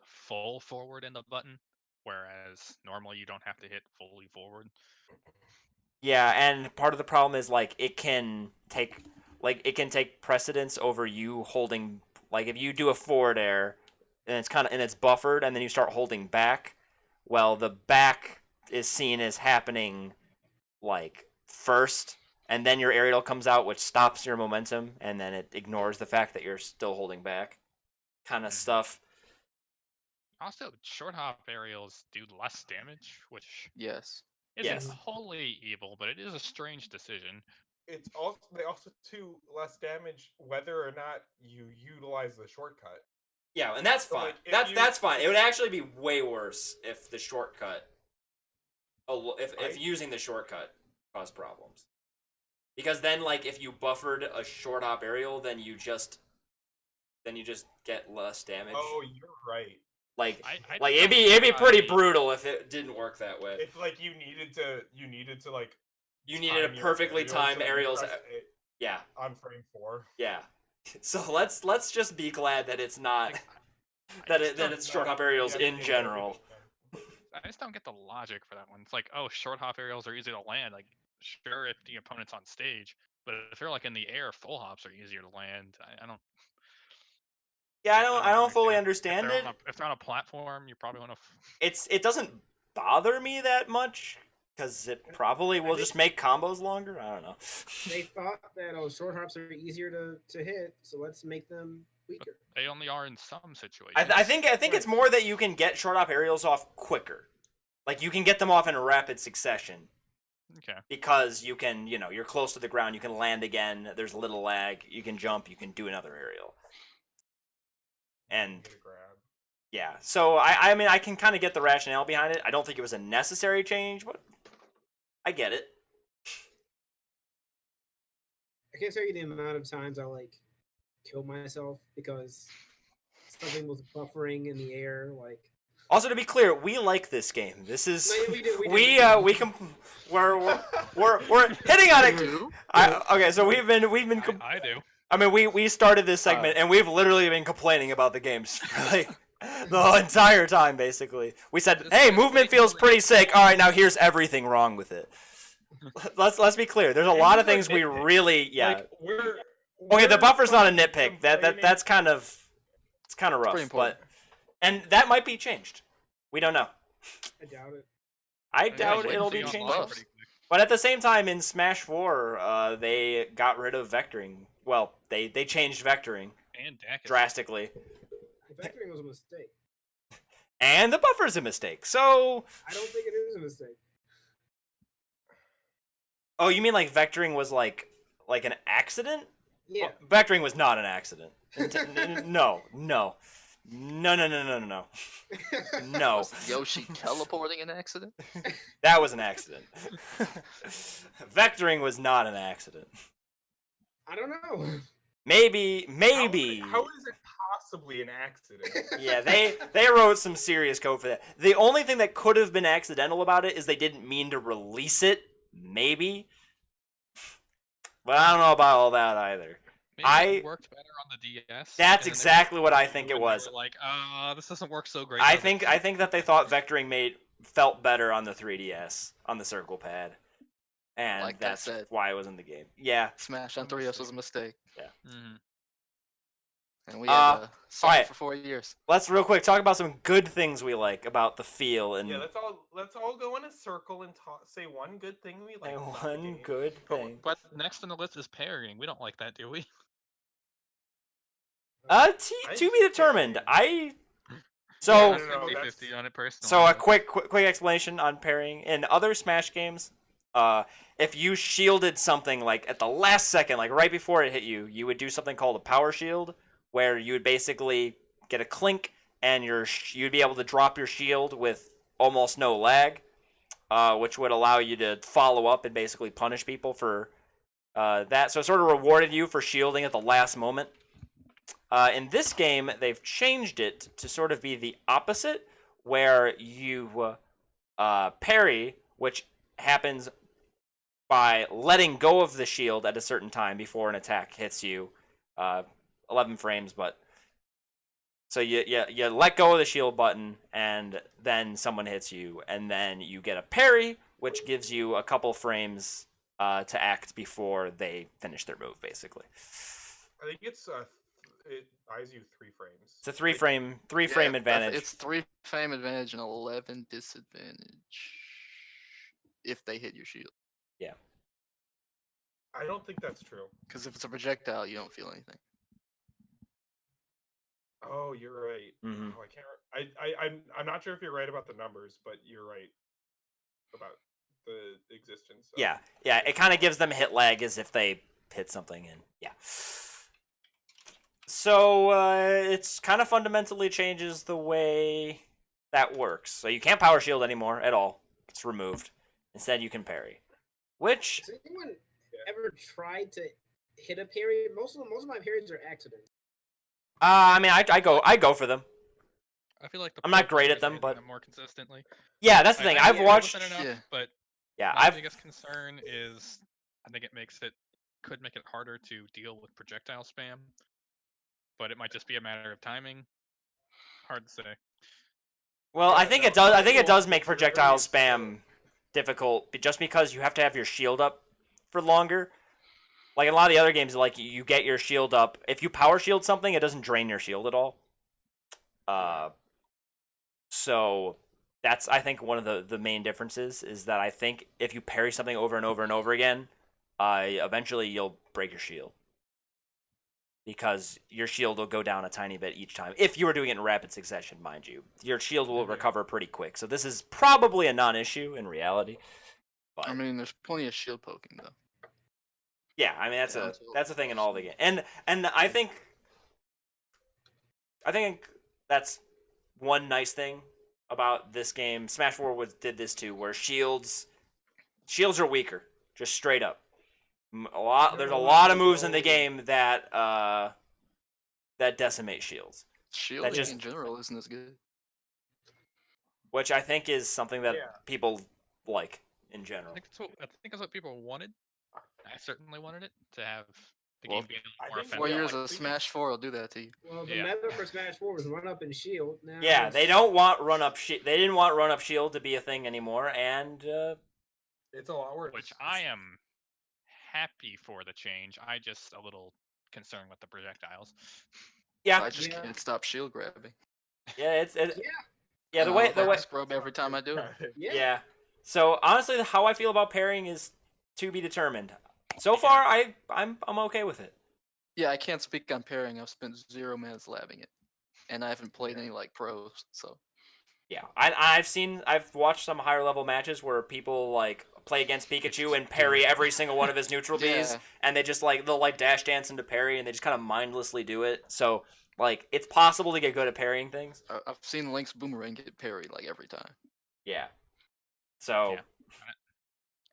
full forward in the button, whereas normally you don't have to hit fully forward. Yeah, and part of the problem is like it can take precedence over you holding, like if you do a forward air and it's buffered and then you start holding back, well, the back is seen as happening like first, and then your aerial comes out, which stops your momentum, and then it ignores the fact that you're still holding back, kind of stuff. Also, short hop aerials do less damage, which Yes. isn't Yes. wholly evil, but it is a strange decision. It's also they also do less damage whether or not you utilize the shortcut. Yeah, and that's So, fine. like, if That's fine. It would actually be way worse if the shortcut, if using the shortcut caused problems. Because then, like, if you buffered a short hop aerial, then you just get less damage. Oh, you're right. Like, I like don't it'd be pretty try- brutal if it didn't work that way. If like you needed to like You needed time a your perfectly aerials timed so you aerials. press it Yeah, on frame 4. yeah. So let's just be glad that it's not that it's short hop aerials in general. I just don't get the logic for that one. It's like, oh, short hop aerials are easy to land. Like, sure, if the opponent's on stage, but if they're like in the air, full hops are easier to land. I don't. Yeah, I don't fully understand. understand it. If they're on a platform, you probably want to. It doesn't bother me that much. Because it probably will just make combos longer. I don't know. They thought that short harps are easier to hit, so let's make them weaker. They only are in some situations. I think it's more that you can get short hop aerials off quicker. Like you can get them off in a rapid succession. Okay. Because you can, you're close to the ground, you can land again, there's a little lag, you can jump, you can do another aerial. And Get a grab. yeah, so I mean I can kind of get the rationale behind it. I don't think it was a necessary change, but I get it. I can't tell you the amount of times I killed myself because something was buffering in the air. Also, to be clear, we like this game. This is No, we do, we're hitting on it. Okay, so we've been. I do. I mean, we started this segment and we've literally been complaining about the games for like the entire time. Basically, we said, "Hey, movement feels pretty sick." All right, now here's everything wrong with it. Let's be clear. There's a lot of things we really Like, Okay, the we're buffer's not a fucking nitpick. complaining- That's kind of rough, pretty important. and that might be changed. We don't know. I doubt it. I Yeah, doubt you it'll can be see changed. online Close. pretty quick. But at the same time, in Smash 4, they got rid of vectoring. Well, they changed vectoring And Dak is drastically, The vectoring was a mistake. and the buffer's a mistake. So, I don't think it is a mistake. oh, you mean like vectoring was like an accident? Yeah. Vectoring was not an accident. No. No. No. Was Yoshi teleporting an accident? That was an accident. Vectoring was not an accident. I don't know. Maybe. How is it possibly an accident? Yeah, they wrote some serious code for that. The only thing that could have been accidental about it is they didn't mean to release it. Maybe. But I don't know about all that either. Maybe it worked better on the DS. That's and then they exactly what I went think through it and they was. were like, this doesn't work so great. I does think it?" that they thought vectoring felt better on the 3DS on the circle pad, and Like I that's said. why it was in the game. Yeah. Smash on 3DS was a mistake, Mhm. and we had to solve alright. it for 4 years. Let's real quick talk about some good things we like about the feel and Yeah, let's all go in a circle and say one good thing we like. about the one game. good thing. But next on the list is pairing. We don't like that, do we? To be determined. So No, I'm no, that's- 50-50 on it personally. So a quick explanation on pairing. In other Smash games, if you shielded something like at the last second, like right before it hit you, you would do something called a power shield, where you would basically get a clink and you'd be able to drop your shield with almost no lag, which would allow you to follow up and basically punish people for that. So it sort of rewarded you for shielding at the last moment. In this game, they've changed it to sort of be the opposite, where you parry, which happens by letting go of the shield at a certain time before an attack hits you. 11 frames, but so you let go of the shield button, and then someone hits you, and then you get a parry, which gives you a couple frames to act before they finish their move, basically. I think it buys you 3 frames. It's a three frame Yeah, advantage. It's 3 frame advantage and 11 disadvantage if they hit your shield. I don't think that's true. Because if it's a projectile, you don't feel anything. Oh, you're right. Mhm. Oh, I can't. I'm not sure if you're right about the numbers, but you're right about the existence. Of Yeah, it kind of gives them hit lag as if they hit something, and yeah. So it's kind of fundamentally changes the way that works. So you can't power shield anymore at all. It's removed. Instead, you can parry. Which Has anyone ever tried to hit a parry? Most of my parries are accidents. I mean, I go for them. I feel like I'm not pro great at players them, hit but more consistently. yeah, that's the thing. I've haven't watched. done enough, Yeah. but Yeah, my I've biggest concern is I think it could make it harder to deal with projectile spam, but it might just be a matter of timing. Hard to say. well, Yeah, I think no, it does. I I think it will- does make projectile it's, spam difficult, just because you have to have your shield up for longer. Like in a lot of the other games, like you get your shield up. If you power shield something, it doesn't drain your shield at all. So that's I think one of the main differences is that I think if you parry something over and over and over again, eventually you'll break your shield. Because your shield will go down a tiny bit each time. If you were doing it in rapid succession, mind you. Your shield will recover pretty quick. So this is probably a non-issue in reality. But I mean, there's plenty of shield poking though. yeah, I mean Yeah, that's a thing in all the games. And I think that's one nice thing about this game. Smash 4 did this too, where shields are weaker, just straight up. There's a lot of moves in the game that decimate shields. Shielding in general isn't as good. Which I think is something that Yeah. people like in general. I think that's what people wanted. I certainly wanted it to have the Well, game be a I little more think offensive. 4 Yeah, years like, of we- Smash 4 will do that to you. Well, the Yeah. meta for Smash 4 was run up and shield. Now Yeah, they it's- don't want run up. They didn't want run up shield to be a thing anymore, and It's a lot worse. Which I am happy for the change. I just a little concerned with the projectiles. yeah, I just Yeah. can't stop shield grabbing. yeah, Yeah. the And way I'll the way scrub every time I do it. Yeah. yeah. So honestly, how I feel about parrying is to be determined. So far, I'm okay with it. Yeah, I can't speak on pairing. I've spent 0 minutes labbing it, and I haven't played any like pros. So Yeah, I've watched some higher level matches where people like play against Pikachu and parry every single one of his neutral Bs, Yeah. and they'll like dash dance into parry, and they just kind of mindlessly do it. So like it's possible to get good at parrying things. I've seen Link's boomerang get parried like every time. Yeah. So Yeah.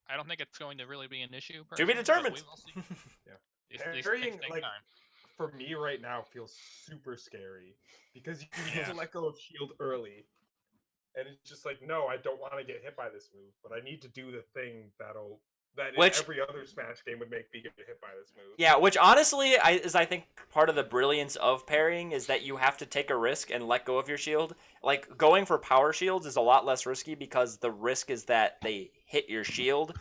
I don't think it's going to really be an issue. to be personally, but determined. we will see. Yeah. These things Parrying, take like, time. for me right now feels super scary because you need Yeah. to let go of shield early, and it's just like, no, I don't want to get hit by this move, but I need to do the thing that Which- in every other Smash game would make me get hit by this move. Yeah, which honestly I think part of the brilliance of parrying is that you have to take a risk and let go of your shield. Like going for power shields is a lot less risky because the risk is that they hit your shield.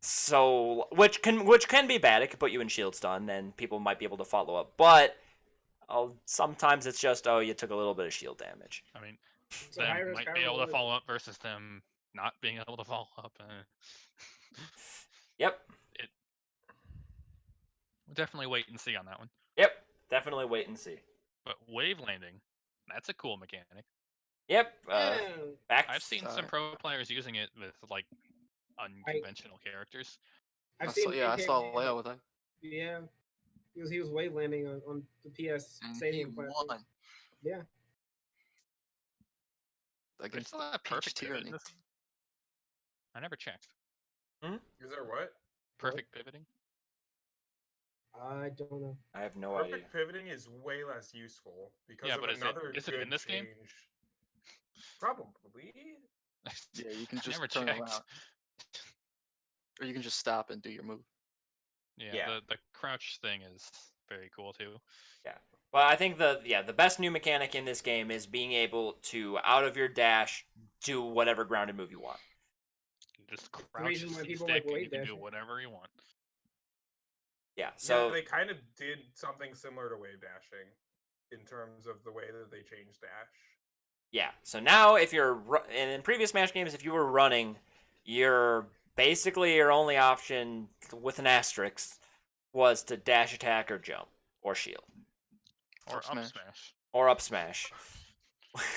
So which can be bad. It could put you in shield stun and people might be able to follow up. But sometimes it's just you took a little bit of shield damage. I mean, So high them risk, might high be able to reward. follow up versus them not being able to follow up. Yep. We'll definitely wait and see on that one. Yep. Definitely wait and see. But wave landing, that's a cool mechanic. Yep. Yeah. Back. I've seen some pro players using it with like unconventional characters. I've seen. I AK saw Leo with that. Yeah. He was wave landing on the PS And he Stadium platform. won Yeah. There's against still that Peach perfect pivot in Tyranny. this. I never checked. Is there what? Perfect pivoting. I don't know. I have no idea. Perfect pivoting is way less useful because Yeah, of but is another it good in this game? change. Probably. Yeah, you can I just never turn checked. around, or you can just stop and do your move. Yeah, Yeah. the crouch thing is very cool too. Well, I think the best new mechanic in this game is being able to out of your dash do whatever grounded move you want. You just the crouch reason the why C people stick like and you wave can do dashing. whatever you want. Yeah. So So they kind of did something similar to wave dashing in terms of the way that they changed dash. yeah. So now if you're and in previous Smash games, if you were running, you're basically your only option with an asterisk was to dash attack or jump or shield Or Up up smash. smash, or up smash.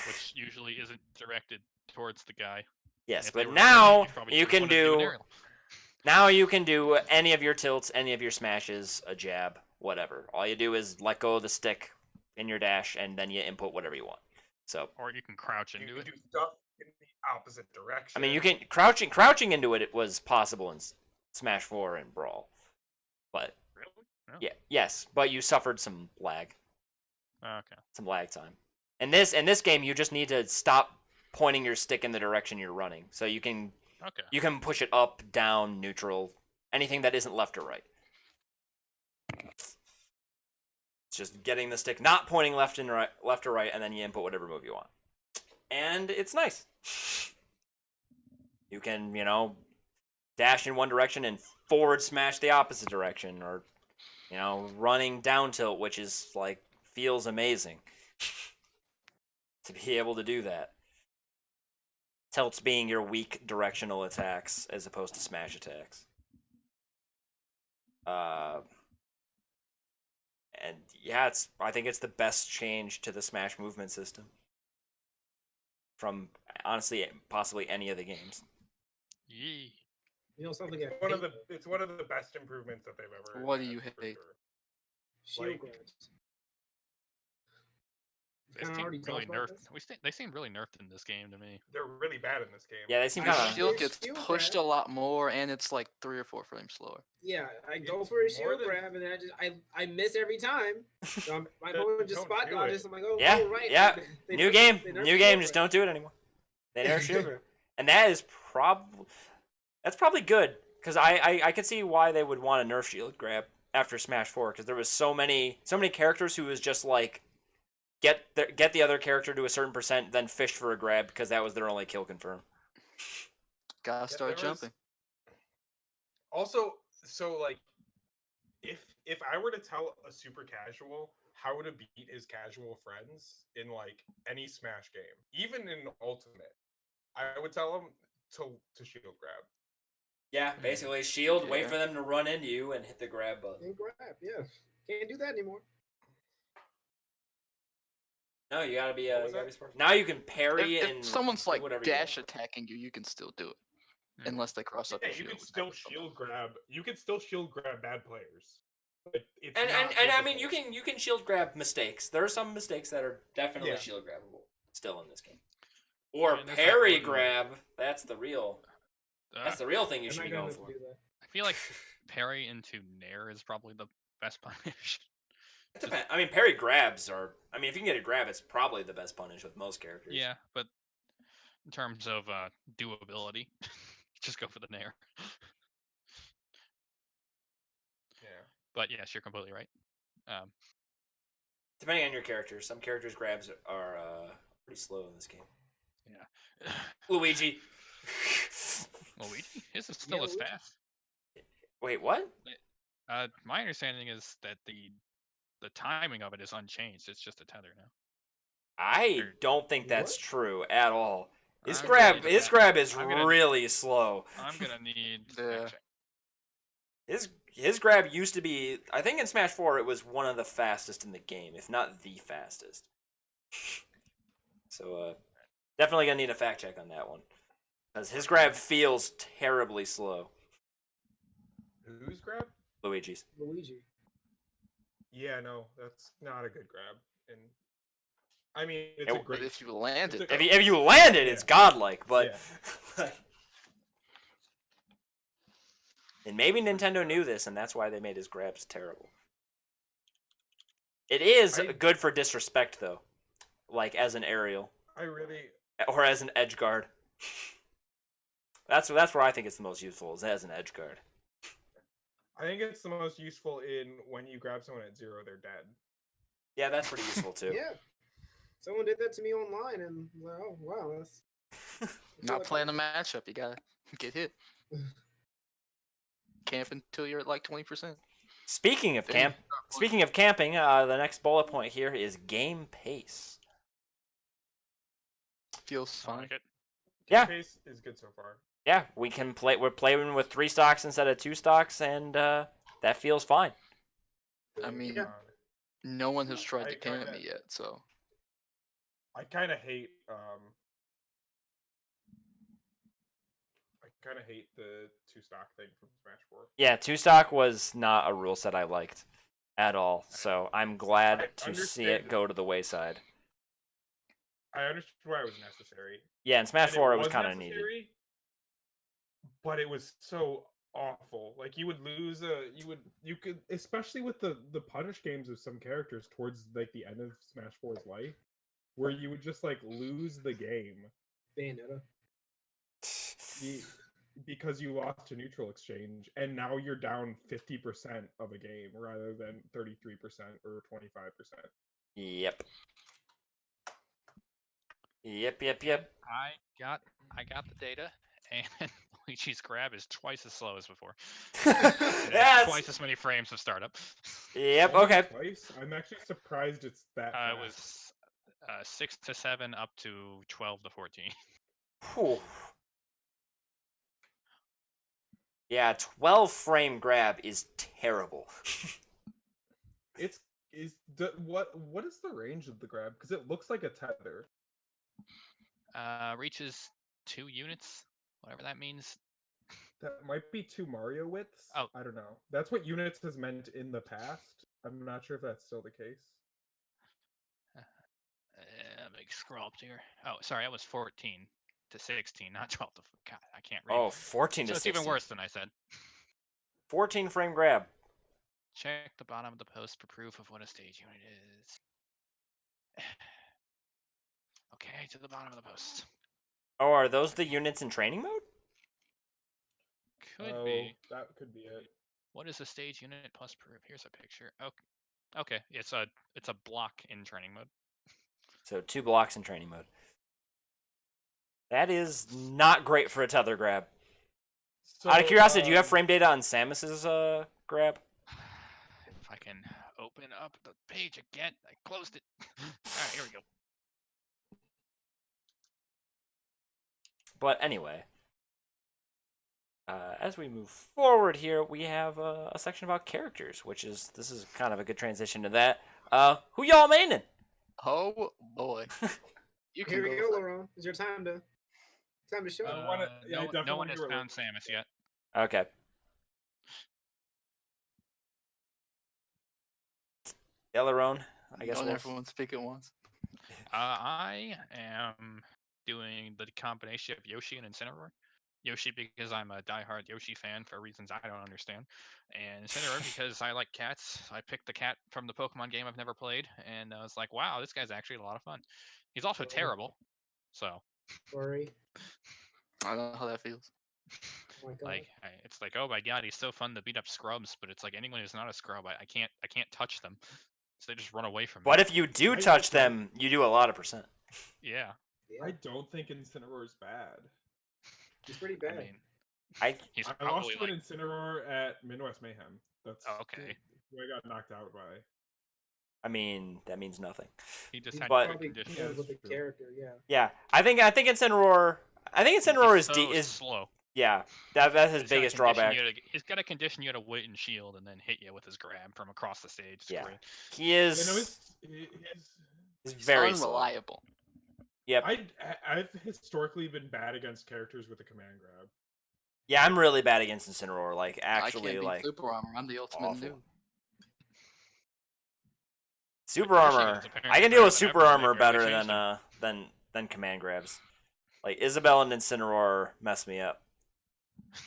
which usually isn't directed towards the guy. Yes, If they but were now running, probably you just can wanna do an do aerial. now you can do any of your tilts, any of your smashes, a jab, whatever. All you do is let go of the stick in your dash, and then you input whatever you want. So Or you can crouch You into can it. do stuff in the opposite direction. I mean, you can crouching into it. It was possible in Smash 4 and Brawl, but Really? No. yeah, yes, but you suffered some lag time. In this game, you just need to stop pointing your stick in the direction you're running, so you can Okay. push it up, down, neutral, anything that isn't left or right. It's just getting the stick not pointing left or right, and then you input whatever move you want, and it's nice. You can, dash in one direction and forward smash the opposite direction, or, running down tilt, which is, feels amazing to be able to do that. tilts being your weak directional attacks as opposed to smash attacks. And yeah, I think it's the best change to the Smash movement system from honestly possibly any of the games. Yee. You know something? It's one of the best improvements that they've ever. What do you had, for hate? sure. shield like- grabs. They Kinda seem already really talked about nerfed. this. They seem really nerfed in this game to me. They're really bad in this game. Yeah, they seem I The kind love of. shield it. gets Shield pushed grab. a lot more, and it's like 3 or 4 frames slower. Yeah, I go It's for a more shield than- grab, and then I miss every time. So my Then opponent just don't spot do dodges. it. I'm like, oh, Yeah, oh right. yeah. They New nerfed- game, they nerfed new the game. shield Just grab. don't do it anymore. They never shield grab, and that is that's probably good because I could see why they would want a nerf shield grab after Smash 4 because there was so many characters who was just like get the other character to a certain percent, then fish for a grab because that was their only kill confirm. Gotta start there was- jumping. Also, so like, if I were to tell a super casual how to beat his casual friends in like any Smash game, even in Ultimate, I would tell him to shield grab. Yeah, basically shield, wait Yeah. for them to run into you, and hit the grab button. And grab, yeah. Can't do that anymore. No, you gotta be What was you gotta that? be smart. Now you can parry If and someone's do like whatever you dash want. attacking you, you can still do it, Hmm. unless they cross up Yeah, your you shield. can still attack or something. shield grab. You can still shield grab bad players. Like, it's And not I mean you difficult. can shield grab mistakes. There are some mistakes that are definitely Yeah. shield grabbable still in this game. Or And there's that parry one- grab. That's the real thing you I'm should not be good going enough for. to do that. I feel like parry into Nair is probably the best punish. It depends. I mean parry grabs are I mean if you can get a grab it's probably the best punish with most characters. Yeah, but in terms of doability, just go for the Nair. Yeah. But yes, you're completely right. Depending on your character. Some characters grabs are pretty slow in this game. Yeah. Luigi. Luigi, his is still Yeah, as Luigi. fast. Wait, what? My understanding is that the timing of it is unchanged. It's just a tether now. I Or- don't think that's What? true at all. His I'm grab gonna- his grab is I'm gonna- really slow. I'm gonna need Yeah. fact check. His grab used to be I think in Smash 4 it was one of the fastest in the game, if not the fastest. So definitely gonna need a fact check on that one. Because his grab feels terribly slow. Who's grab? Luigi's. Luigi. Yeah, no, that's not a good grab. And I mean, it's Yeah, a but great. But if you land it, It's a- If you land it, it's Yeah. godlike, but Yeah. and maybe Nintendo knew this and that's why they made his grabs terrible. It is good for disrespect though. Like as an aerial. I really. Or as an edge guard. That's where I think it's the most useful, is as an edge guard. I think it's the most useful in when you grab someone at 0, they're dead. Yeah, that's pretty useful too. Yeah. Someone did that to me online, and well, oh wow, that's I feel not like playing a matchup, you gotta get hit. Camp until you're at like 20%. Speaking of camping, the next bullet point here is game pace. Feels I fine. like it. Yeah. Pace is good so far. Yeah, we can play. We're playing with 3 stocks instead of 2 stocks, and that feels fine. I mean, Yeah. no one has tried to I camp kinda- me yet, so I kind of hate the 2 stock thing from Smash 4. Yeah, 2 stock was not a rule set I liked at all. So I'm glad I to see it understand. go to the wayside. I understood why it was necessary. Yeah, in Smash and 4 it was kind of needed. necessary, but it was so awful. Like you would lose you could, especially with the punish games of some characters towards like the end of Smash 4's life, where you would just like lose the game Bayonetta. because you lost to neutral exchange, and now you're down 50% of a game rather than 33% or 25%. Yep. Yep. I got the data, and Luigi's grab is twice as slow as before. It Yes. has twice as many frames of startup. Yep. Only Okay. Twice? I'm actually surprised it's that. It fast. was 6 to 7 up to 12 to 14. Whew. Yeah, 12 frame grab is terrible. What is the range of the grab? Because it looks like a tether. Reaches 2 units, whatever that means. That might be 2 Mario widths. Oh. I don't know. That's what units has meant in the past. I'm not sure if that's still the case. Big scroll up here. Oh, sorry, that was 14 to 16, not 12 to. God, I can't read. Oh, 14 so to it's 16. even worse than I said. 14 frame grab. Check the bottom of the post for proof of what a stage unit is. Okay, to the bottom of the post. Oh, are those the units in training mode? Could be. That could be it. What is a stage unit plus proof? Here's a picture. Okay. It's a block in training mode. So 2 blocks in training mode. That is not great for a tether grab. So, Out of curiosity, do you have frame data on Samus's grab? If I can open up the page again, I closed it. All right, here we go. But anyway, as we move forward here, we have a section about characters, this is kind of a good transition to that. Who y'all maining? Oh boy. You can Here we go go, first. Laurent. It's your time to show. No one has found Samus yet. Okay. Yellerone, I guess. Don't We'll... everyone speak at once. I am doing the combination of Yoshi and Incineroar. Yoshi because I'm a diehard Yoshi fan for reasons I don't understand, and Incineroar because I like cats. I picked the cat from the Pokemon game I've never played, and I was like, wow, this guy's actually a lot of fun. He's also terrible, so. Sorry. I don't know how that feels. Oh my God. Like it's like, oh my god, he's so fun to beat up scrubs, but it's like anyone who's not a scrub, I can't touch them, so they just run away from me. But if you do I touch also- them, you do a lot of percent. Yeah, Yeah, I don't think Incineroar is bad. he's pretty I bad. mean, he's I lost probably to like, an Incineroar at Midwest Mayhem. That's oh, okay. who I got knocked out by. I mean, that means nothing. He just He's had But- good probably condition. Yeah, good with the that's true. character. Yeah. Yeah, I think Incineroar. He's so is slow. yeah. That's his He's gotta biggest condition drawback. you to- He's got to condition you to wait and shield, and then hit you with his grab from across the stage. It's Yeah. great. He You know, is he's very slow. unreliable. Yep. I've historically been bad against characters with a command grab. Yeah, I'm really bad against Incineroar. Like I actually, can't beat like super armor. I'm the ultimate awful. noob. super Yoshi is armor. apparently I can deal better with than super ever, armor they barely better changed than command grabs. Like Isabelle and Incineroar mess me up.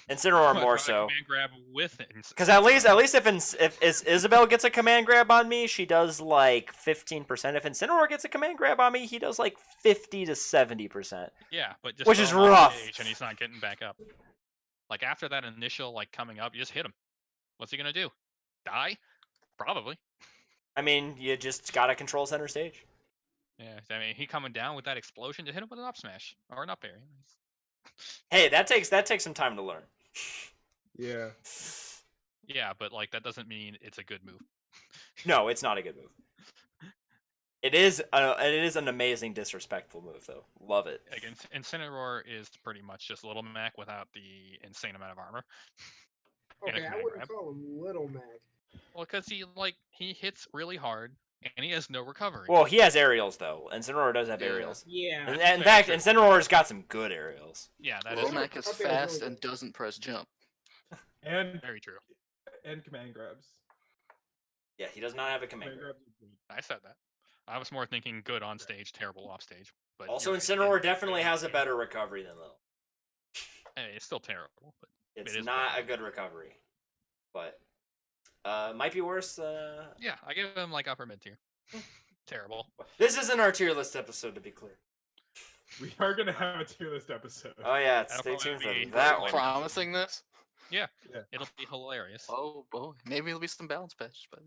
Incineroar But more try to so. Command grab with it. Because at least if Isabelle gets a command grab on me, she does like 15%. If Incineroar gets a command grab on me, he does like 50 to 70%. Yeah, but just Which throw is him off rough. stage and he's not getting back up. Like after that initial like coming up, you just hit him. What's he gonna do? Die? Probably. I mean, you just gotta control center stage. Yeah, I mean, he coming down with that explosion, just hit him with an up smash or an up air. Hey, that takes some time to learn. Yeah. Yeah, but like that doesn't mean it's a good move. No, it's not a good move. It is an amazing disrespectful move though. Love it. Against Incineroar is pretty much just Little Mac without the insane amount of armor. And a Okay, I command wouldn't grab. call him Little Mac. Well, because he hits really hard and he has no recovery. Well, he has aerials though. Incineroar does have Yeah. aerials. Yeah. And in Very fact, true. Incineroar's got some good aerials. Yeah, that is Romac is Okay, fast really and good. doesn't press jump. And very true. command grabs. Yeah, he does not have a command Command grab. grabs are good. I said that. I was more thinking good on stage, terrible off stage. But Also, you're right, Incineroar yeah. definitely has a better recovery than Lil. Hey, it's still terrible, but It's It is not better. a good recovery, but might be worse. yeah, I give him like upper mid tier. Terrible. This isn't our tier list episode, to be clear. We are gonna have a tier list episode. Oh yeah, That'll stay probably tuned be for that great. one. Promising this? It'll be hilarious. Oh boy, maybe it'll be some balance patches, but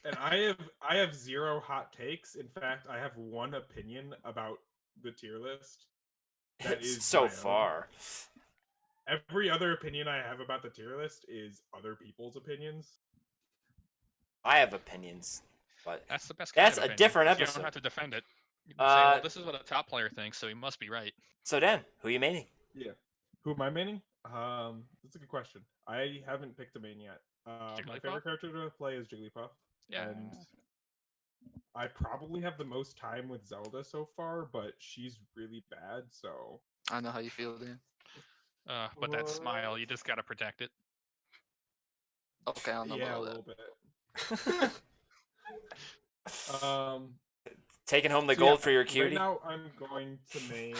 And I have zero hot takes. In fact, I have one opinion about the tier list. That It's is so my own. far. Every other opinion I have about the tier list is other people's opinions. I have opinions, but That's the best. That's kind of a opinion, different 'cause You episode. don't have to defend it. You can say, well, Uh, this is what a top player thinks, so he must be right. So Dan, who are you maining? Yeah. Who am I maining? That's a good question. I haven't picked a main yet. My Jigglypuff? favorite character to play is Jigglypuff, Yeah. and I probably have the most time with Zelda so far, but she's really bad, so I know how you feel, Dan. But that smile, you just gotta protect it. Okay, I don't know yeah, a about little bit. Um, Taking home the so gold yeah, for your cutie. Right now, I'm going to main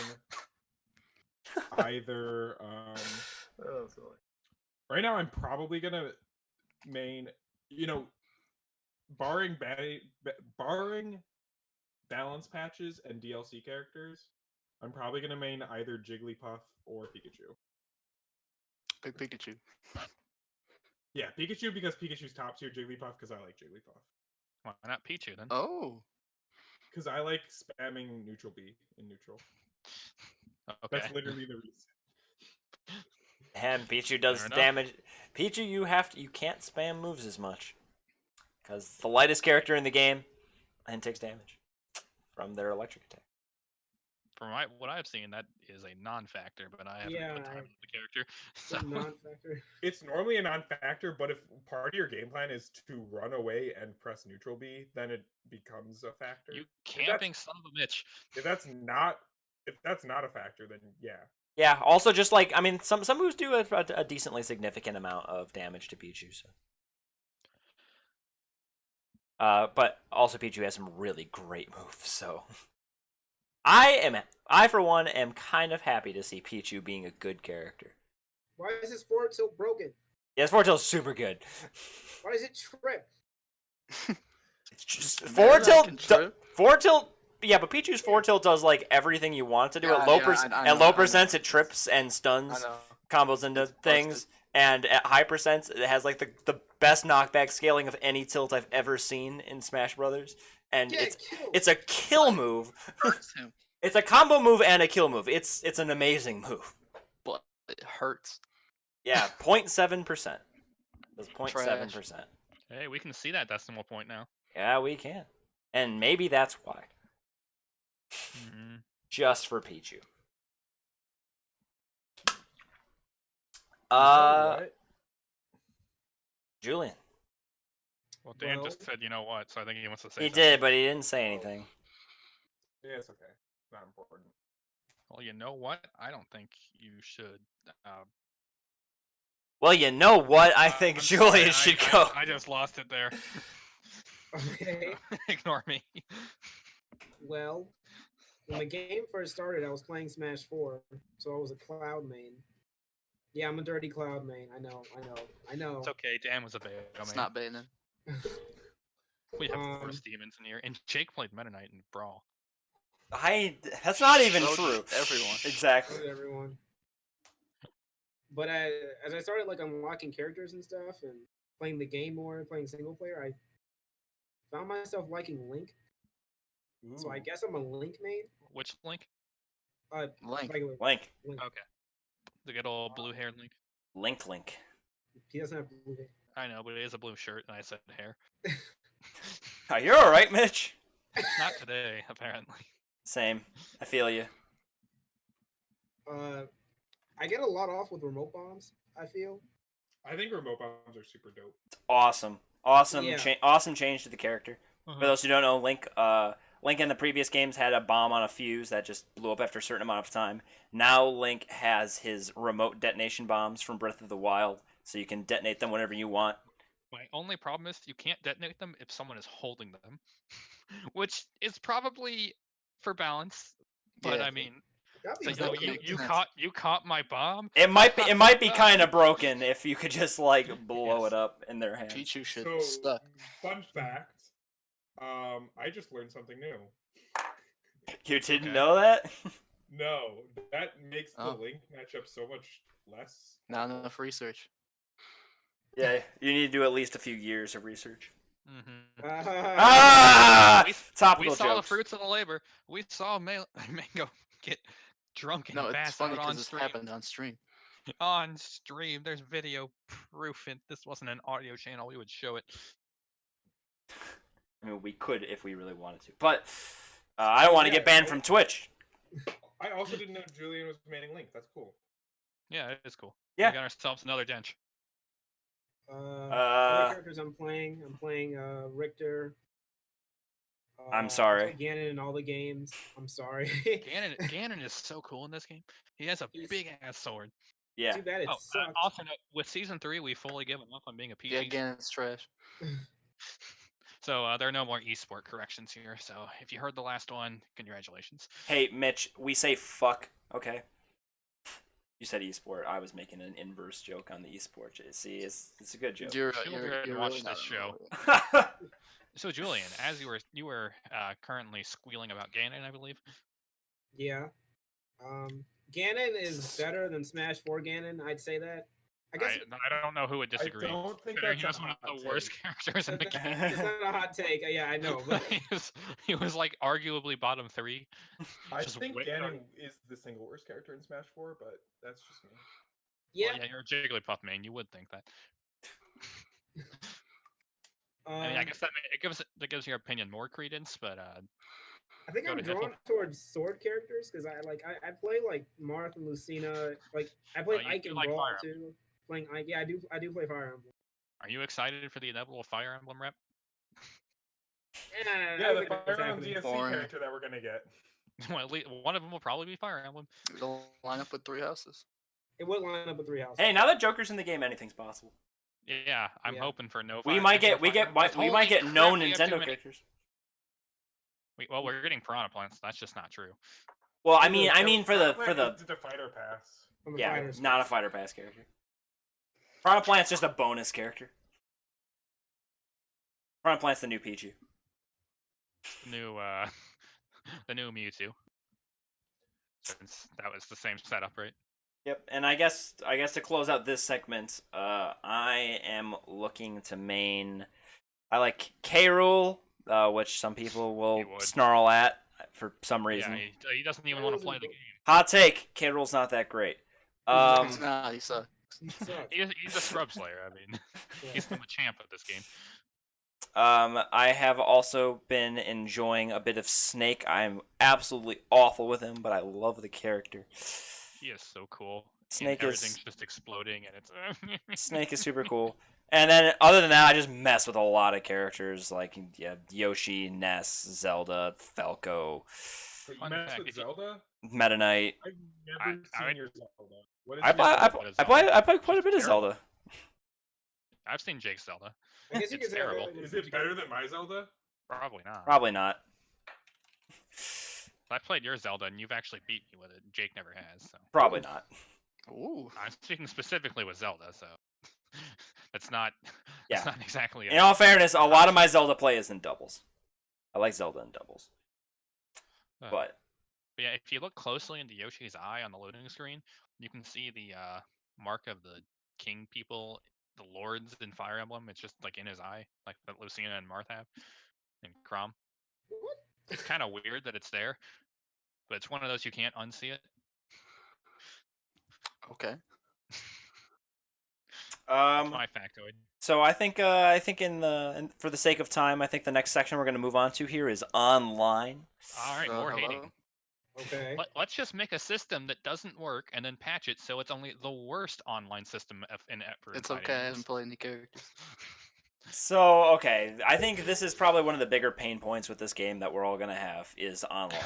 either. Oh, silly. Right now, I'm probably gonna main. You know, barring barring balance patches and DLC characters, I'm probably gonna main either Jigglypuff or Pikachu. Big Pikachu. Yeah, Pikachu because Pikachu's top tier. Jigglypuff because I like Jigglypuff. Why not Pichu then? Oh, Because I like spamming neutral B in neutral. Okay. That's literally the reason. And Pichu does Fair enough. damage. Pichu, you can't spam moves as much because the lightest character in the game and takes damage from their electric attack. From what I've seen, that is a non-factor, but I haven't Yeah, put time into the character. So Some non-factor. It's normally a non-factor, but if part of your game plan is to run away and press neutral B, then it becomes a factor. you If that's- camping son of a bitch. If that's not a factor, then yeah. Yeah. Also, just like I mean, some moves do a decently significant amount of damage to Pichu. So. But also Pichu has some really great moves. So. I for one am kind of happy to see Pichu being a good character. Why is his forward tilt broken? Yeah, his forward tilt's super good. Why does it trip? It's just Man, forward I tilt. can trip. Forward tilt. Yeah, but Pichu's forward tilt does like everything you want it to do. Yeah, At low yeah, percent, I at know, low I know. percents, it trips and I stuns know. combos into It's things. busted. And at high percents, it has like the best knockback scaling of any tilt I've ever seen in Smash Brothers. And Get killed. it's a kill move. Hurts him, It's a combo move and a kill move. It's an amazing move. but it hurts. Yeah, 0.7%. That's 0.7%. Hey, we can see that decimal point now. Yeah, we can. And maybe that's why. Mm-hmm. Just for Pichu. You know what? Julian. Well, Dan Well- just said, you know what, so I think he wants to say He something. did, but he didn't say anything. Yeah, it's okay. Not important. Well, you know what? I don't think you should. Well, you know what? I think I'm Julian sorry, should go. I just lost it there. Okay. Ignore me. Well, when the game first started, I was playing Smash 4, so I was a Cloud main. Yeah, I'm a dirty Cloud main. I know. It's okay. Dan was a beta. It's not baiting. We have Um, Force Demons in here, and Jake played Meta Knight and Brawl. That's not even So true. did everyone. Exactly. With everyone. But as I started like unlocking characters and stuff and playing the game more, playing single player, I found myself liking Link. So I Ooh. guess I'm a Link main. Which Link? Link. Regular Link. Link. Okay. The good old blue-haired Link. Link. He doesn't have blue hair. I know, but it is a blue shirt, and I said hair. Oh, you're all right, Mitch. Not today, apparently. Same. I feel you. I get a lot off with remote bombs. I feel. I think remote bombs are super dope. It's awesome. Awesome. Yeah. Awesome change to the character. Uh-huh. For those who don't know, Link in the previous games had a bomb on a fuse that just blew up after a certain amount of time. Now Link has his remote detonation bombs from Breath of the Wild, so you can detonate them whenever you want. My only problem is you can't detonate them if someone is holding them, which is probably for balance. But Yeah. I mean, That'd be it's Does like, that yo, make you sense? caught my bomb. It might be kind of broken if you could just like blow Yes. it up in their hands. Pichu should So, suck. fun fact. I just learned something new. You didn't Okay. know that? No, that makes the Oh. Link matchup so much less. Not enough research. Yeah, you need to do at least a few years of research. Mm-hmm. Ah! We Topical saw the jokes. fruits of the labor. We saw Mango get drunk and No, it's pass funny out on because this stream. happened on stream. On stream, there's video proof. And this wasn't an audio channel. We would show it. I mean, we could if we really wanted to. But I don't want to Yeah, get banned I- from Twitch. I also didn't know Julian was manning Link. That's cool. Yeah, it is cool. Yeah. We got ourselves another dench. Other characters I'm playing Richter. I'm I sorry. play Ganon in all the games. I'm sorry. Ganon is so cool in this game. He has a He's- big ass sword. Yeah. Too bad it Oh, sucked. also note, with season 3, we fully given up on being a PG. Yeah, again, it's trash. So there are no more esport corrections here. So if you heard the last one, congratulations. Hey, Mitch, we say fuck, okay? You said esport. I was making an inverse joke on the esport. See, it's a good joke. Children watch really this not show. annoying. So Julian, as you were currently squealing about Ganon, I believe. Yeah. Ganon is better than Smash 4 Ganon. I'd say that. I guess I don't know who would disagree. I don't think considering that's he a was one of hot the worst take. characters in the game. it's not a hot take. Yeah, I know. But he was like arguably bottom 3. I Just think wait Ganon on- is the single worst character in Smash 4, but that's just me. yeah. Well, yeah, you're a Jigglypuff main. You would think that. I mean, I um, guess that gives your opinion more credence, but I think Go I'm to Ethel. drawn towards sword characters because I play like Marth and Lucina. Like I play you Ike do and like Brawl Fire too. Playing Ike, yeah, I do play Fire Emblem. are you excited for the inevitable Fire Emblem rep? Yeah, I Yeah, don't the think that's Fire Emblem happening. DSC Boring. character that we're gonna get. Well, at least one of them will probably be Fire Emblem. It'll line up with 3 houses. It would line up with 3 houses. Hey, now that Joker's in the game, anything's possible. Yeah, I'm Yeah. hoping for no. We Fire- might get no Fire Emblems. we Holy might get crap, known we have too Nintendo many- characters. Well, we're getting Piranha Plants. That's just not true. Well, I So mean for the fighter pass. From the yeah, fighters. not a fighter pass character. Piranha Plant's just a bonus character. Piranha Plant's the new Pichu. New the new Mewtwo. Since that was the same setup, right? Yep, and I guess to close out this segment, I am looking to main. I like K. Rool, which some people will He would. snarl at for some reason. Yeah, he doesn't even want to play the game. Hot take: K. Rool's not that great. He's not, he sucks. He sucks. He's a scrub slayer. I mean, he's the champ of this game. I have also been enjoying a bit of Snake. I'm absolutely awful with him, but I love the character. He is so cool. Snake and is- everything's just exploding, and it's Snake is super cool. And then, other than that, I just mess with a lot of characters like Yoshi, Ness, Zelda, Falco, But you Fun mess fact, with if you- Zelda? Meta Knight. I've never I- seen your Zelda. What is I your play, Zelda? I play quite a bit of Terrible. Zelda. I've seen Jake's Zelda. I guess you It's could say terrible. Is it better than my Zelda? Probably not. Probably not. I played your Zelda, and you've actually beat me with it. Jake never has. So Probably not. Ooh. I'm speaking specifically with Zelda, so that's not. Yeah. That's not exactly. In all fairness, a lot of my Zelda play is in doubles. I like Zelda in doubles. But yeah, if you look closely into Yoshi's eye on the loading screen, you can see the mark of the king people, the lords in Fire Emblem. It's just like in his eye, like that Lucina and Marth have, and Crom. What? It's kind of weird that it's there, but it's one of those you can't unsee it. Okay. That's my factoid. so I think for the sake of time, I think the next section we're going to move on to here is online. All right, more hello? hating. Okay. Let's just make a system that doesn't work and then patch it so it's only the worst online system for It's fighting okay, I games. haven't played any characters. So, okay, I think this is probably one of the bigger pain points with this game that we're all going to have is online.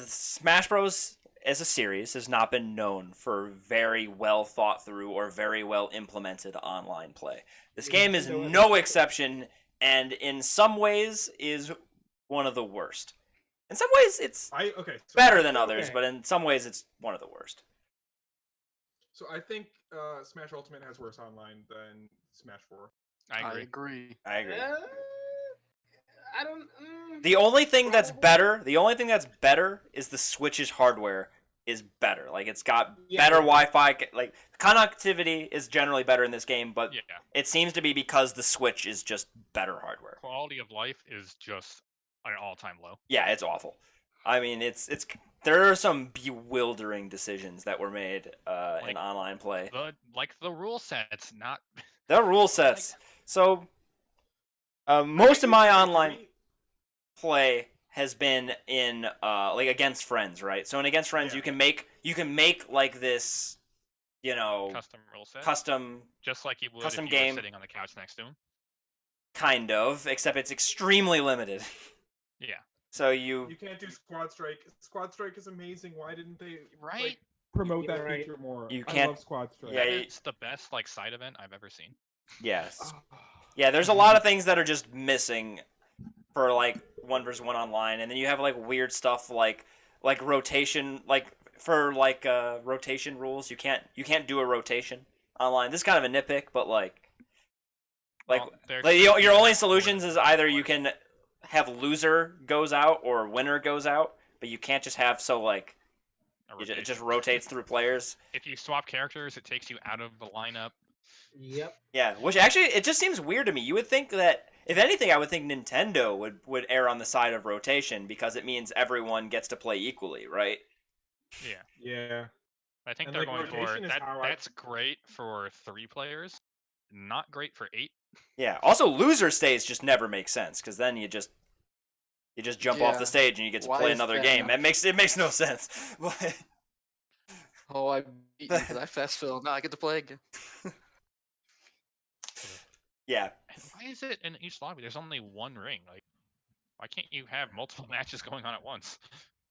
Smash Bros. As a series has not been known for very well thought through or very well implemented online play. This Yeah, game is Nintendo no has- exception, and in some ways is one of the worst. In some ways, it's So better than others, Okay. but in some ways, it's one of the worst. So I think Smash Ultimate has worse online than Smash 4. I I agree. agree. I agree. I don't. The only thing that's Probably. better is the Switch's hardware is better. Like it's got Yeah. better Wi-Fi. Like connectivity is generally better in this game, but Yeah, it seems to be because the Switch is just better hardware. quality of life is just an all-time low. Yeah, it's awful. I mean, it's there are some bewildering decisions that were made in Like, online play. The rule sets, not The rule sets. So most of my online. play has been in like against friends, right? So in against friends, Yeah. you can make like this, you know, Custom rule set. custom Just like you would custom if you game. were sitting on the couch next to him. kind of, except it's extremely limited. Yeah. So You can't do Squad Strike. Squad Strike is amazing. Why didn't they Right? like, promote You're that right. feature more? You I can't- love Squad Strike. Yeah, It's the best like side event I've ever seen. yes, Ah. yeah. There's a lot of things that are just missing for like 1v1 online, and then you have like weird stuff like rotation, like for like rotation rules. You can't do a rotation online. This is kind of a nitpick, but like Well, there like could your be only that solutions more is than either one. you can have loser goes out or winner goes out, but you can't just have so like A it just rotation. rotates through players. If you swap characters, it takes you out of the lineup. Yep. Yeah, which actually it just seems weird to me. You would think that if anything, I would think Nintendo would err on the side of rotation because it means everyone gets to play equally, right? Yeah. Yeah. I think And, they're like, going for rotation is that. how I- That's great for 3 players. Not great for 8. Yeah. Also, loser stays just never makes sense because then you just jump off Yeah. the stage and you get to Why play is another that game. not- It makes no sense. But Oh, I beat you because I fast fell. Now I get to play again. yeah, And why is it in each lobby there's only one ring? Like, why can't you have multiple matches going on at once?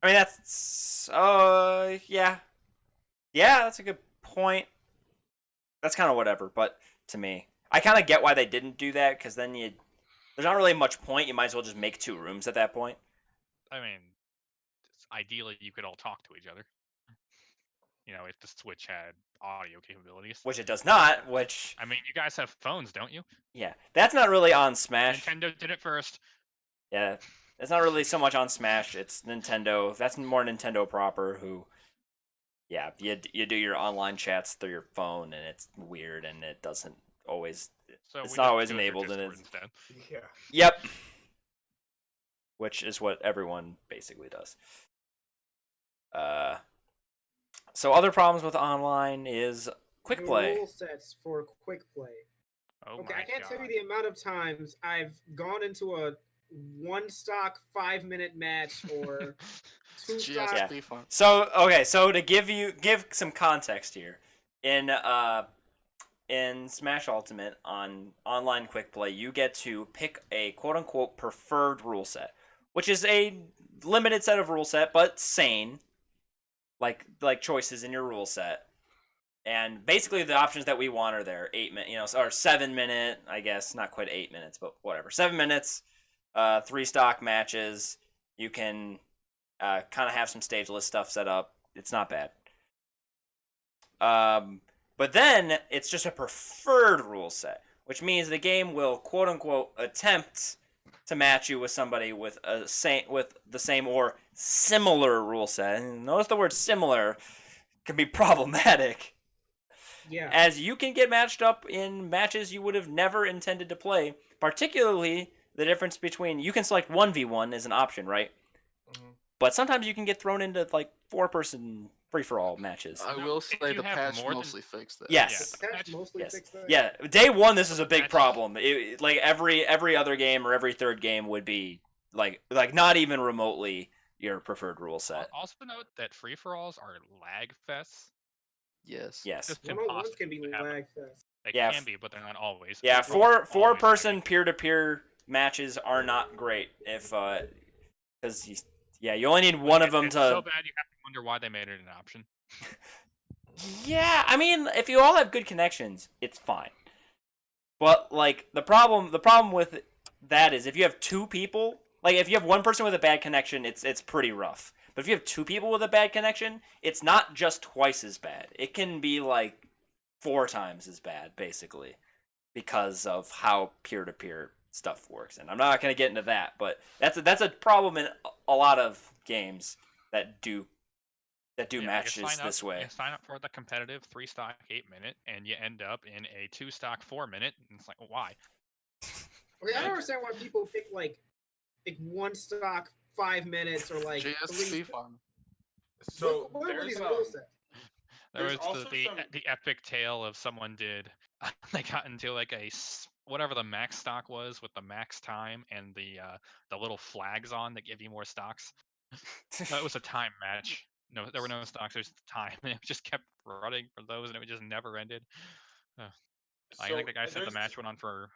I mean that's yeah, that's a good point. That's kind of whatever, but to me, I kind of get why they didn't do that because then there's not really much point. You might as well just make 2 rooms at that point. I mean, ideally you could all talk to each other. You know, if the Switch had audio capabilities. Which it does not, which, I mean, you guys have phones, don't you? yeah, that's not really on Smash. Nintendo did it first. Yeah, it's not really so much on Smash. It's Nintendo. That's more Nintendo proper, who, yeah, you do your online chats through your phone, and it's weird, and it doesn't always, So It's we not just always do it through enabled, and Discord it's- instead. Yeah. yep. Which is what everyone basically does. So other problems with online is quick The play. rule sets for quick play. Oh Okay, my I can't god. tell you the amount of times I've gone into a 1 stock 5-minute match or 2 It's stock. GSP fun. So okay, so to give some context here, in Smash Ultimate on online quick play, you get to pick a quote unquote preferred rule set, which is a limited set of rule set but sane, like choices in your rule set. And basically the options that we want are there: 8-minute, or 7-minute, I guess, not quite 8 minutes, but whatever, 7 minutes, 3 stock matches. You can kind of have some stage list stuff set up. It's not bad. But then it's just a preferred rule set, which means the game will quote unquote attempt to match you with somebody with the same or similar rule set. And notice the word similar can be problematic, Yeah. as you can get matched up in matches you would have never intended to play. Particularly the difference between, you can select 1v1 as an option, right? Mhm. But sometimes you can get thrown into like 4-person free-for-all matches. I No, will if say you the have patch more than- mostly fixed that. Yes. the Patch patch- mostly yes. fixed that. Yeah, day one, this is a big That's- problem. Like every other game or every third game would be like not even remotely your preferred rule set. Also note that free for alls are lag fests. Yes. Yes. Just 101s impossible can be to have them. lag fest. They Yeah, can be, but they're not always. Yeah, Free for alls four always person laggy. peer-to-peer matches are not great if because you only need one of them It's to. so bad you have to wonder why they made it an option. Yeah, I mean, if you all have good connections, it's fine. But like the problem with that is if you have 2 people, like if you have one person with a bad connection, it's pretty rough. But if you have 2 people with a bad connection, it's not just twice as bad. It can be like 4 times as bad, basically, because of how peer-to-peer stuff works. And I'm not going to get into that, but that's a problem in a lot of games that do Yeah, you matches sign up- this way. You sign up for the competitive 3 stock 8-minute, and you end up in a 2 stock 4-minute. And it's like, why? Okay, I don't understand why people pick like 1 stock 5 minutes or like GSP 3. fun. So what were there's these rule sets? There There's was also the some- epic tale of someone did. They got into like a whatever the max stock was with the max time and the little flags on that give you more stocks. No, it was a time match. No, there were no stocks. There's time, and it just kept running for those, and it just never ended. I think the guy said the match went on for.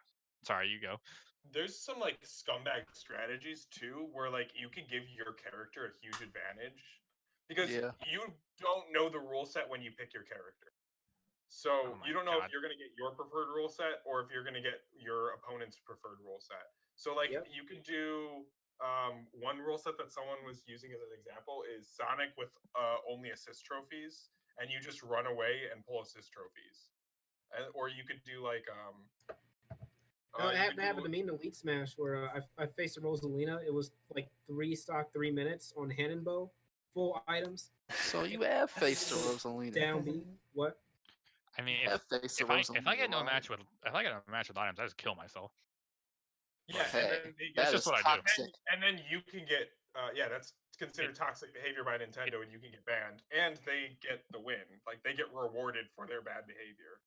Sorry, you go. There's some like scumbag strategies too, where like you could give your character a huge advantage because Yeah. you don't know the rule set when you pick your character. So Oh my you don't know if God. you're going to get your preferred rule set or if you're going to get your opponent's preferred rule set. So like Yep. you could do one rule set that someone was using as an example is Sonic with only assist trophies, and you just run away and pull assist trophies. Or you could do like It you could happened do- to me in Elite Smash where I faced a Rosalina. It was like 3 stock 3 minutes on Hannonbow, full items, So you have faced the Rosalina. down B. What? I mean, You have faced the if I Rosalina. get no right? match with items, I just kill myself. Yeah, Hey, and then they that That's get, just is what I do. toxic. and then you can get that's considered toxic behavior by Nintendo, and you can get banned, and they get the win. Like they get rewarded for their bad behavior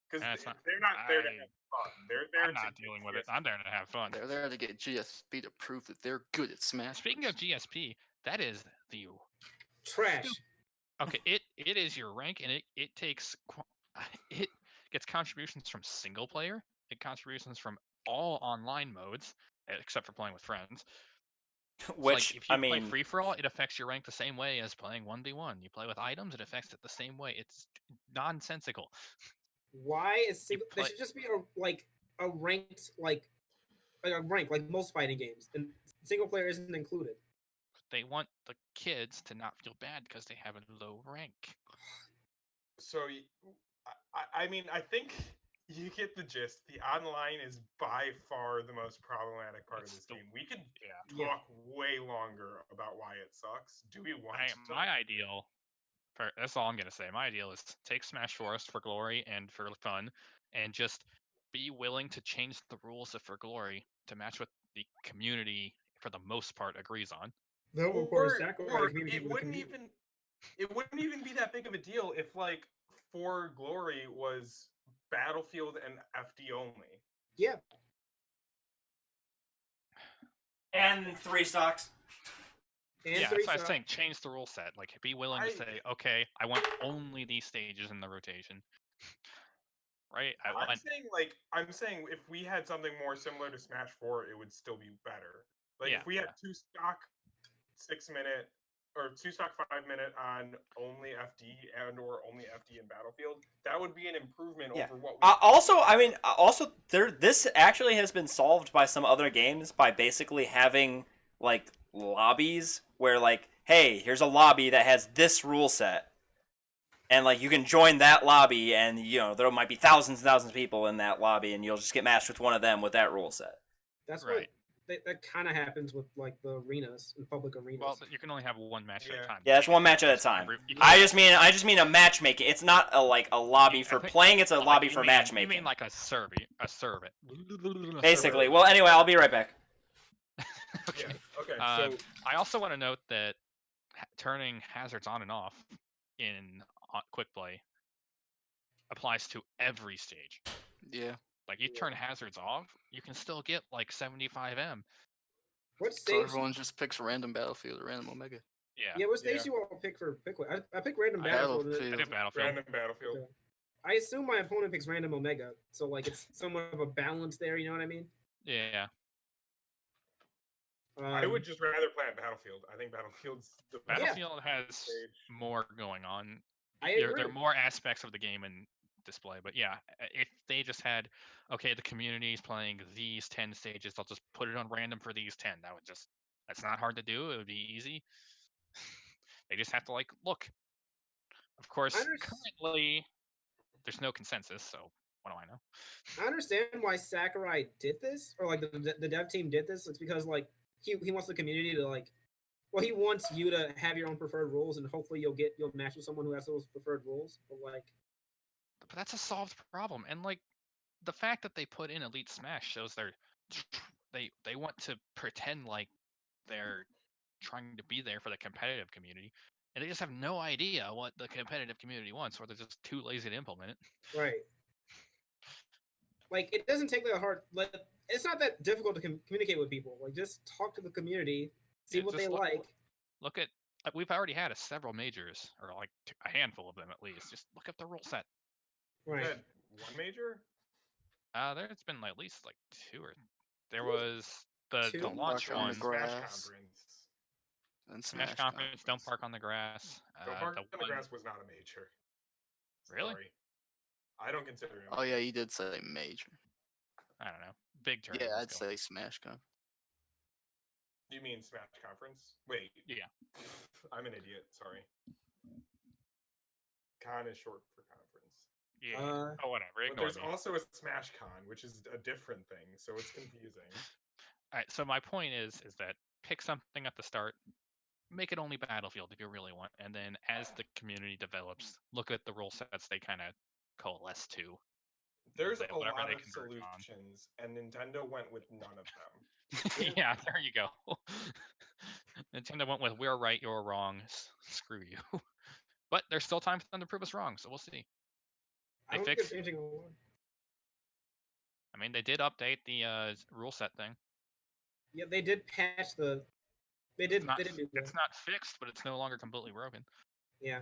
because That's not- they're not there to I- have fun. They're there I'm to not dealing with it. I'm there to have fun. They're there to get GSP to prove that they're good at Smash. Speaking of GSP, that is the Trash. okay. It is your rank, and it takes it gets contributions from single player. It contributions from all online modes except for playing with friends. So, Which like, if you I play mean, free for all, it affects your rank the same way as playing 1v1. You play with items, it affects it the same way. It's nonsensical. Why is single? play- There should just be a ranked a rank like most fighting games, and single player isn't included. They want the kids to not feel bad because they have a low rank. So I mean, I think you get the gist. The online is by far the most problematic part of It's this the- game. We could Yeah. talk way longer about why it sucks. Do we want to? My ideal, that's all I'm gonna say. My ideal is to take Smash Forest for glory and for fun, and just be willing to change the rules of For Glory to match what the community, for the most part, agrees on. No, of course, Sakurai community it with the wouldn't community. even be that big of a deal if like For Glory was Battlefield and FD only. Yeah, and 3 stocks. and Yeah, 3 that's what I was stock. saying. Change the rule set. Like, be willing to say, okay, I want only these stages in the rotation. Right? I'm saying if we had something more similar to Smash 4, it would still be better. Like Yeah, if we had 2 stock 6-minute or 2 stock 5-minute on only FD and or only FD in Battlefield, that would be an improvement Yeah. over what we Also, I mean, this actually has been solved by some other games by basically having like lobbies where like, hey, here's a lobby that has this rule set, and like you can join that lobby, and you know there might be thousands and thousands of people in that lobby, and you'll just get matched with one of them with that rule set. That's right. what that kind of happens with like the arenas and public arenas. Well, you can only have one match at a Yeah. time. Yeah, it's one match at a Just time. you I can't- just mean a matchmaking. It's not a lobby I for think- playing. It's a like, lobby you for mean- matchmaking. You mean like a survey? Basically. Well, anyway, I'll be right back. Yeah. Okay. Um, So I also want to note that turning hazards on and off in quick play applies to every stage. Yeah. Like, you turn hazards off, you can still get like 75M. What So stage? everyone just picks random Battlefield or random Omega. Yeah. What stage Yeah. do you all pick for pick? I pick random I Battlefield. I Battlefield. did Battlefield. random Battlefield. Okay. I assume my opponent picks random Omega, so like it's somewhat of a balance there. You know what I mean? Yeah. I would just rather play on Battlefield. I think Battlefield's the best Battlefield has stage. more going on. I There agree. are more aspects of the game in display, but yeah, if they just had, okay, the community is playing these 10 stages, they'll just put it on random for these 10. That's not hard to do. It would be easy. They just have to like look. Of course, currently there's no consensus, so what do I know? I understand why Sakurai did this, or like the dev team did this. It's because like he wants the community to like, well, he wants you to have your own preferred rules, and hopefully you'll match with someone who has those preferred rules. But like, But that's a solved problem, and like the fact that they put in Elite Smash shows they want to pretend like they're trying to be there for the competitive community, and they just have no idea what the competitive community wants, or they're just too lazy to implement it. right? like it doesn't take that hard. Like it's not that difficult to communicate with people. Like just talk to the community, see Yeah, what they just like. Look at we've already had several majors, or like a handful of them at least. Just look at the rule set. We Right. had one major. There's been at least like two or there There was was the two? Don't launch park on the one. Smash grass. Conference. And Smash Smash Conference, Don't Park on the Grass. Don't Park The on the one, Grass was not a major. Really? Sorry. I don't consider it. Oh yeah, you did say major. I don't know, big tournament. Yeah, I'd say Smash Con. You mean Smash Conference? Wait. Yeah. I'm an idiot. Sorry. Con is short for conference. Yeah. Oh, whatever. But Ignore there's me. also a Smash Con, which is a different thing, so it's confusing. All right. So my point is that pick something at the start, make it only Battlefield if you really want, and then as the community develops, look at the rule sets they kind of coalesce to. There's a whatever lot they of converge on. solutions, and Nintendo went with none of them. Yeah, there you go. Nintendo went with we're right, you're wrong. Screw you. But there's still time for them to prove us wrong, so we'll see. I don't think they're changing a lot. I mean, they did update the rule set thing. Yeah, they did patch the. They did. They did do that. It's not fixed, but it's no longer completely broken. Yeah.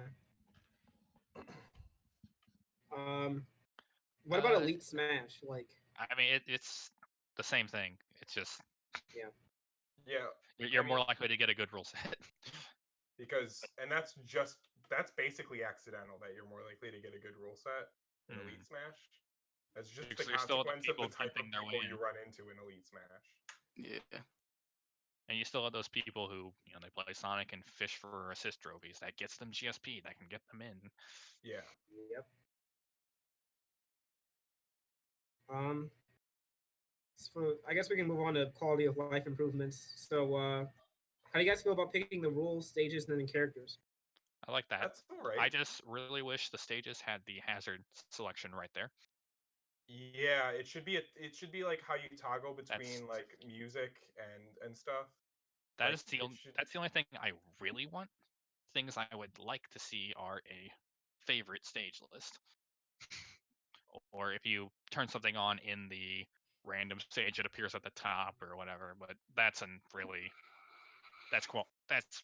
What about Elite Smash? Like, I mean, it's the same thing. It's just Yeah. you're more likely to get a good rule set. Because that's basically accidental that you're more likely to get a good rule set in Elite Smash. That's just Because the there's still the consequence of people the type of gimping their people way you in. run into in Elite Smash. Yeah. And you still have those people who, they play Sonic and fish for assist trophies. That gets them GSP. That can get them in. Yeah. Yep. So I guess we can move on to quality of life improvements. So, how do you guys feel about picking the rules, stages, and then characters? I like that. That's all right. I just really wish the stages had the hazard selection right there. Yeah, it should be like how you toggle between like music and stuff. That's the only thing I really want. Things I would like to see are a favorite stage list. Or if you turn something on in the random stage, it appears at the top or whatever. But that's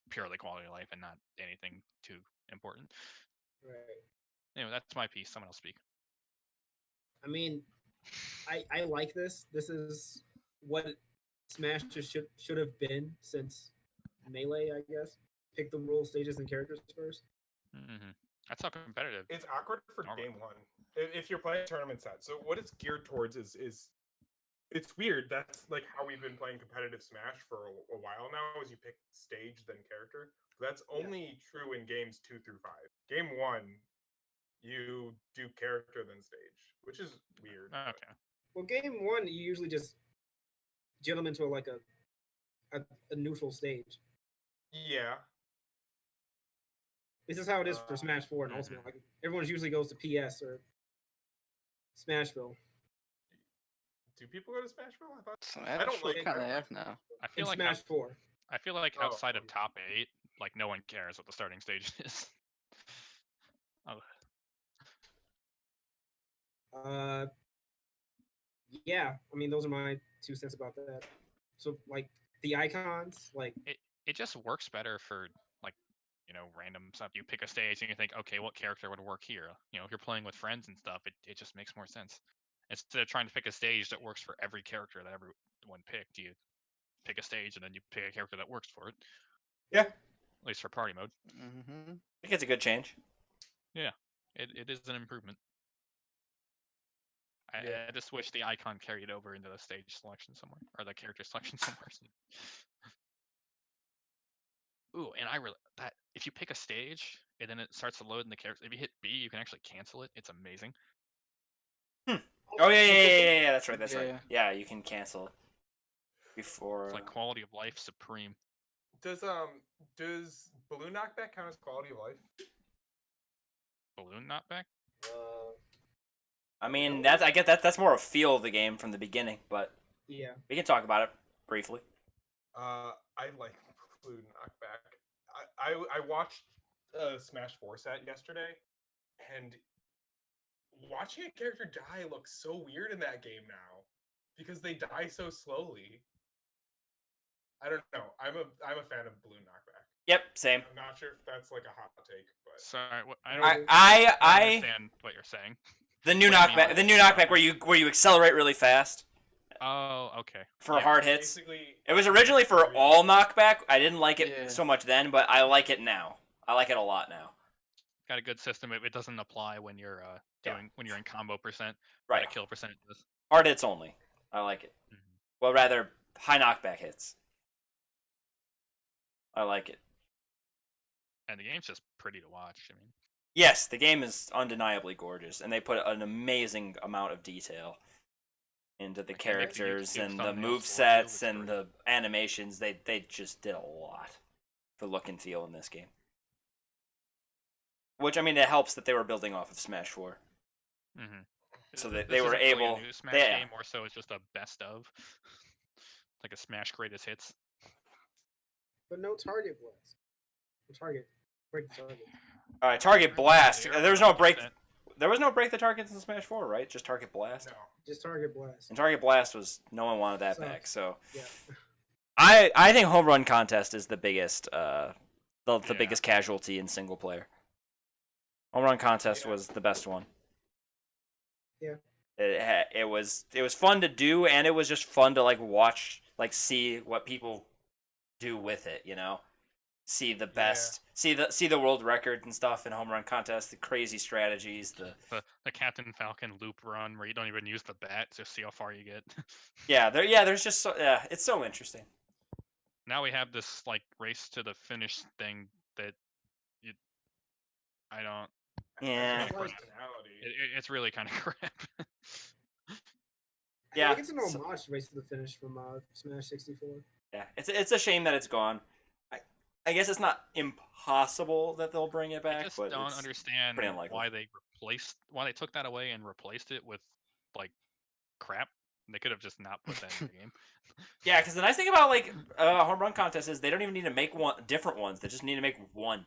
purely quality of life and not anything too important. Right. Anyway, that's my piece. Someone else speak. I mean, I like this. This is what Smash just should have been since Melee, I guess. Pick the rules, stages, and characters first. Mm-hmm. That's not competitive. It's awkward for Normally. game one if you're playing tournament set. So what it's geared towards is it's weird. That's like how we've been playing competitive Smash for a while now. Is you pick stage then character. That's only true in games 2 through 5. Game 1, you do character then stage, which is weird. Okay. Well, game 1, you usually just jump into a neutral stage. Yeah. This is how it is for Smash 4 and Ultimate. Like, everyone usually goes to PS or Smashville. Do people go to Smashville? I thought I don't like kind of have now. I feel like Smash 4. I feel like outside of top 8, like no one cares what the starting stage is. Yeah, I mean those are my 2 cents about that. So like the icons, like it just works better for like random stuff. You pick a stage and you think, okay, what character would work here? If you're playing with friends and stuff, it just makes more sense. Instead of trying to pick a stage that works for every character that everyone picked, you pick a stage and then you pick a character that works for it. Yeah. At least for party mode. Mm-hmm. I think it's a good change. Yeah, it is an improvement. I just wish the icon carried over into the stage selection somewhere, or the character selection somewhere. Ooh, and that if you pick a stage and then it starts to load in the character, if you hit B, you can actually cancel it. It's amazing. Oh yeah, that's right. Yeah. Yeah, you can cancel before. It's like quality of life supreme. Does balloon knockback count as quality of life? Balloon knockback? I mean, that's more a feel of the game from the beginning, but yeah, we can talk about it briefly. I like balloon knockback. I watched Smash 4 set yesterday, and watching a character die looks so weird in that game now because they die so slowly. I don't know. I'm a fan of balloon knockback. Yep, same. I'm not sure if that's like a hot take, but Sorry, I I- don't I understand what you're saying. the new What do you mean knockback, by the new balloon knockback where you accelerate really fast Oh, okay. for yeah, hard hits. basically, It was originally for maybe- all knockback. I didn't like it Yeah. so much then, but I like it now. I like it a lot now. Got a good system. It doesn't apply when you're when you're in combo percent. Right. Got a kill percent. Hard hits only. I like it. Well, rather high knockback hits. I like it. And the game's just pretty to watch. I mean, Yes, the game is undeniably gorgeous, and they put an amazing amount of detail into the Like, you make the characters YouTube and the thumbnails move for it, sets it's and great. the animations. They just did a lot for look and feel in this game. Which, I mean, it helps that they were building off of Smash 4. So that they were isn't really able- a new Smash yeah. game, more so it's just a best of, like a Smash greatest hits. But no target blast. The target. Break the target. All right, target blast. They are There was no 100%. break. There was no break the targets in Smash 4, right? Just target blast. No. Just target blast. And target blast was no one wanted that So- back. So Yeah. I think home run contest is the biggest the Yeah. biggest casualty in single player. Home run contest Yeah. was the best one. Yeah. It was fun to do, and it was just fun to like watch, like see what people do with it. You know, see the best, see the world record and stuff in home run contest, the crazy strategies, the The Captain Falcon loop run where you don't even use the bat, just see how far you get. there's just it's so interesting. Now we have this like race to the finish thing that I don't. Yeah. That's Like- personality. It's really kind of crap. I Yeah, think it's an so- homage to Race to the Finish from Smash 64. Yeah, it's a shame that it's gone. I guess it's not impossible that they'll bring it I back, just but don't it's understand pretty unlikely. why they took that away and replaced it with like crap. They could have just not put that in the game. Yeah, because the nice thing about like home run contests is they don't even need to make different ones. They just need to make one.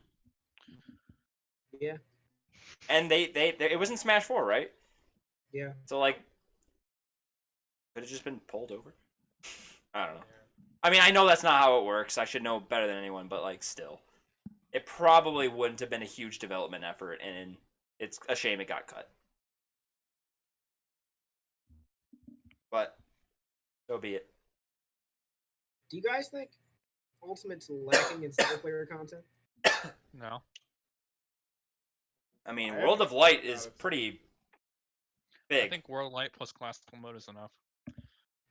Yeah. And they it was in Smash 4, right? Yeah. So like, could it just been pulled over? I don't know. Yeah. I mean, I know that's not how it works. I should know better than anyone, but like, still, it probably wouldn't have been a huge development effort, and it's a shame it got cut. But so be it. Do you guys think Ultimate's lacking in single player content? No, I mean, I World haven't of Light thought is about it. pretty I big. think World Light plus classical mode is enough.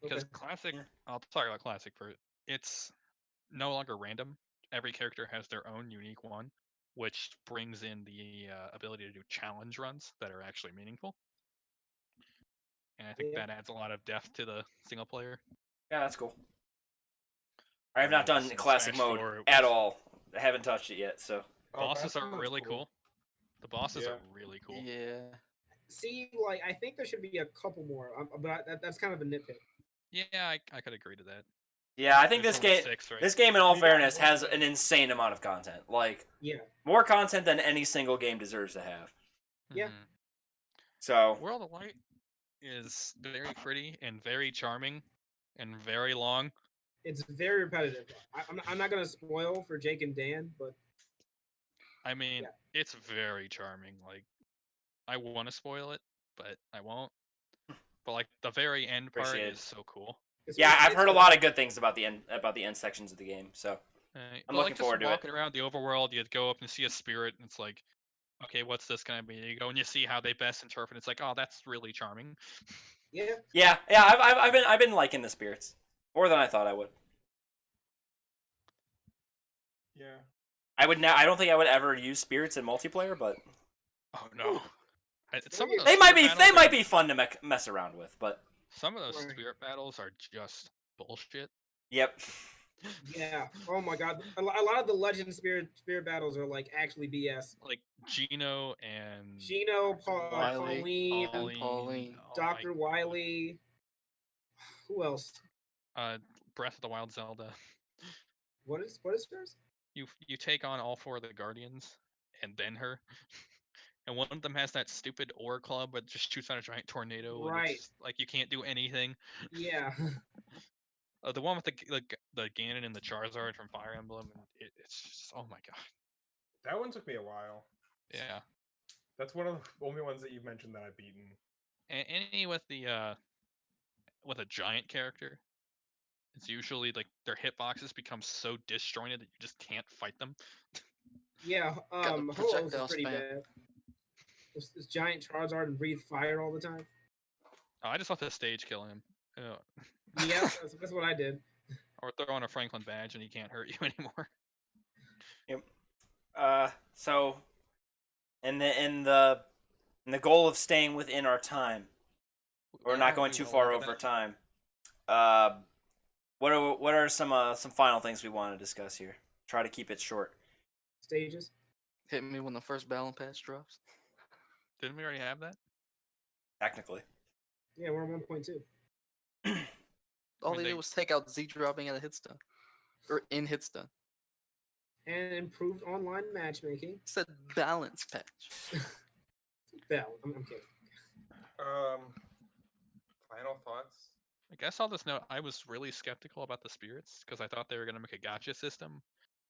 Because Okay. classic, Yeah. I'll talk about classic for it's no longer random. Every character has their own unique one, which brings in the ability to do challenge runs that are actually meaningful. And I think Yeah. that adds a lot of depth to the single player. Yeah, that's cool. I have not Whereas done in classic Smash mode 4, it at was- all. I haven't touched it yet, so Bosses that are sounds really cool. The bosses Yeah. are really cool. Yeah. See, like, I think there should be a couple more, but that's kind of a nitpick. Yeah, I could agree to that. yeah, I think There's this only game, 6, right? this game, in all We got fairness, one has thing. an insane amount of content. Like Yeah. more content than any single game deserves to have. Yeah. Mhm. So World of Light is very pretty and very charming and very long. It's very repetitive. I'm not going to spoil for Jake and Dan, but I mean, Yeah. it's very charming. Like, I want to spoil it, but I won't. But like the very end part Appreciate it. is so cool. yeah, I've it's heard a good. lot of good things about the end sections of the game. So But looking like forward to just it. walking around the overworld, you go up and see a spirit, and it's like, okay, what's this gonna be? You go and you see how they best interpret. It's like, oh, that's really charming. Yeah. yeah, I've been liking the spirits more than I thought I would. Yeah. I don't think I would ever use spirits in multiplayer, but Oh no. Some of They those they might be spirit battles are- be fun to mess around with. But Some of those Right. spirit battles are just bullshit. yep, Yeah. Oh my God. A lot of the legend spirit battles are like actually BS. Like Gino and Gino, Wily, Pauline, Pauline. oh my Dr. Wily. Who else? Breath of the Wild Zelda. What is hers? You take on all 4 of the Guardians and then her. and one of them has that stupid ore club that just shoots out a giant tornado, and Right. it's just, like you can't do anything. Yeah. The one with the Ganon and the Charizard from Fire Emblem, and it's just, oh my god. That one took me a while. Yeah. That's one of the only ones that you've mentioned that I've beaten. And any with a giant character, it's usually like their hitboxes become so disjointed that you just can't fight them. Yeah. Got the Ho-Oh's is projectile pretty spam. bad. This giant Charizard and breathe fire all the time. Oh, I just let the stage kill him. Yeah, that's what I did. Or throw on a Franklin badge and he can't hurt you anymore. So, in the goal of staying within our time, we're not going too far over time. What are some final things we want to discuss here? Try to keep it short. Stages. Hit me when the first Battle Pass drops. Didn't we already have that? Technically, Yeah, we're on 1.2. All mean, they they- did was take out Z dropping at a hit stun. Or in hit stun. And improved online matchmaking. It said balance patch. Bell. I'm kidding. Final thoughts. I guess I'll just note I was really skeptical about the spirits because I thought they were going to make a gotcha system,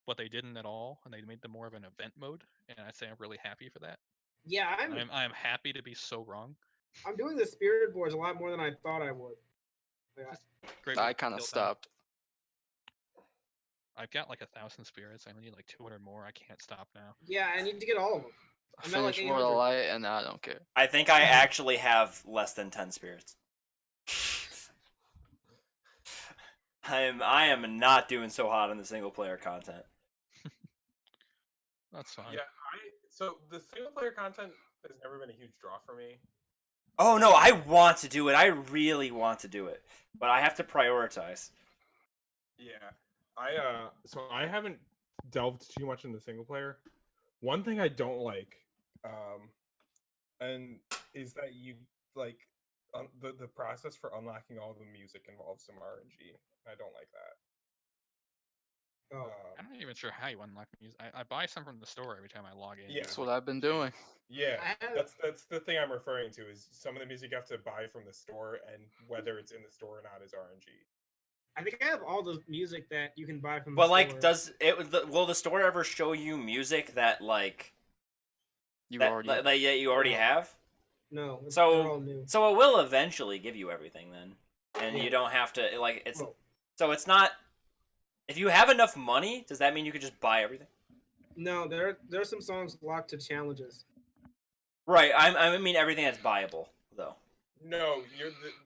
but they didn't at all, and they made them more of an event mode. And I'd say I'm really happy for that. Yeah, I'm happy to be so wrong. I'm doing the spirit boards a lot more than I thought I would. Like, Great. I way to kind of kill time. stopped. I've got like 1,000 spirits. I only need like 200 more. I can't stop now. yeah, I need to get all of them. I I'm at like finished World of 800. Light and I don't care. I think I actually have less than 10 spirits. I am not doing so hot in the single player content. That's fine. Yeah, so the single player content has never been a huge draw for me. Oh no, I want to do it. I really want to do it, but I have to prioritize. Yeah, so I haven't delved too much into single player. One thing I don't like, and is that you like the process for unlocking all the music involves some RNG. I don't like that. Oh, I'm not even sure how you unlock music. I buy some from the store every time I log in. Yeah. That's what I've been doing. Yeah, I have- that's the thing I'm referring to. Is some of the music you have to buy from the store, and whether it's in the store or not is RNG. I think I have all the music that you can buy from the But store. like, will the store ever show you music that like You that, already. that you already have? No, So- they're all new. So it will eventually give you everything then, and Yeah. you don't have to like it's. Well, So it's not. If you have enough money, does that mean you could just buy everything? no, there's some songs locked to challenges. Right. I mean everything that's buyable though. No,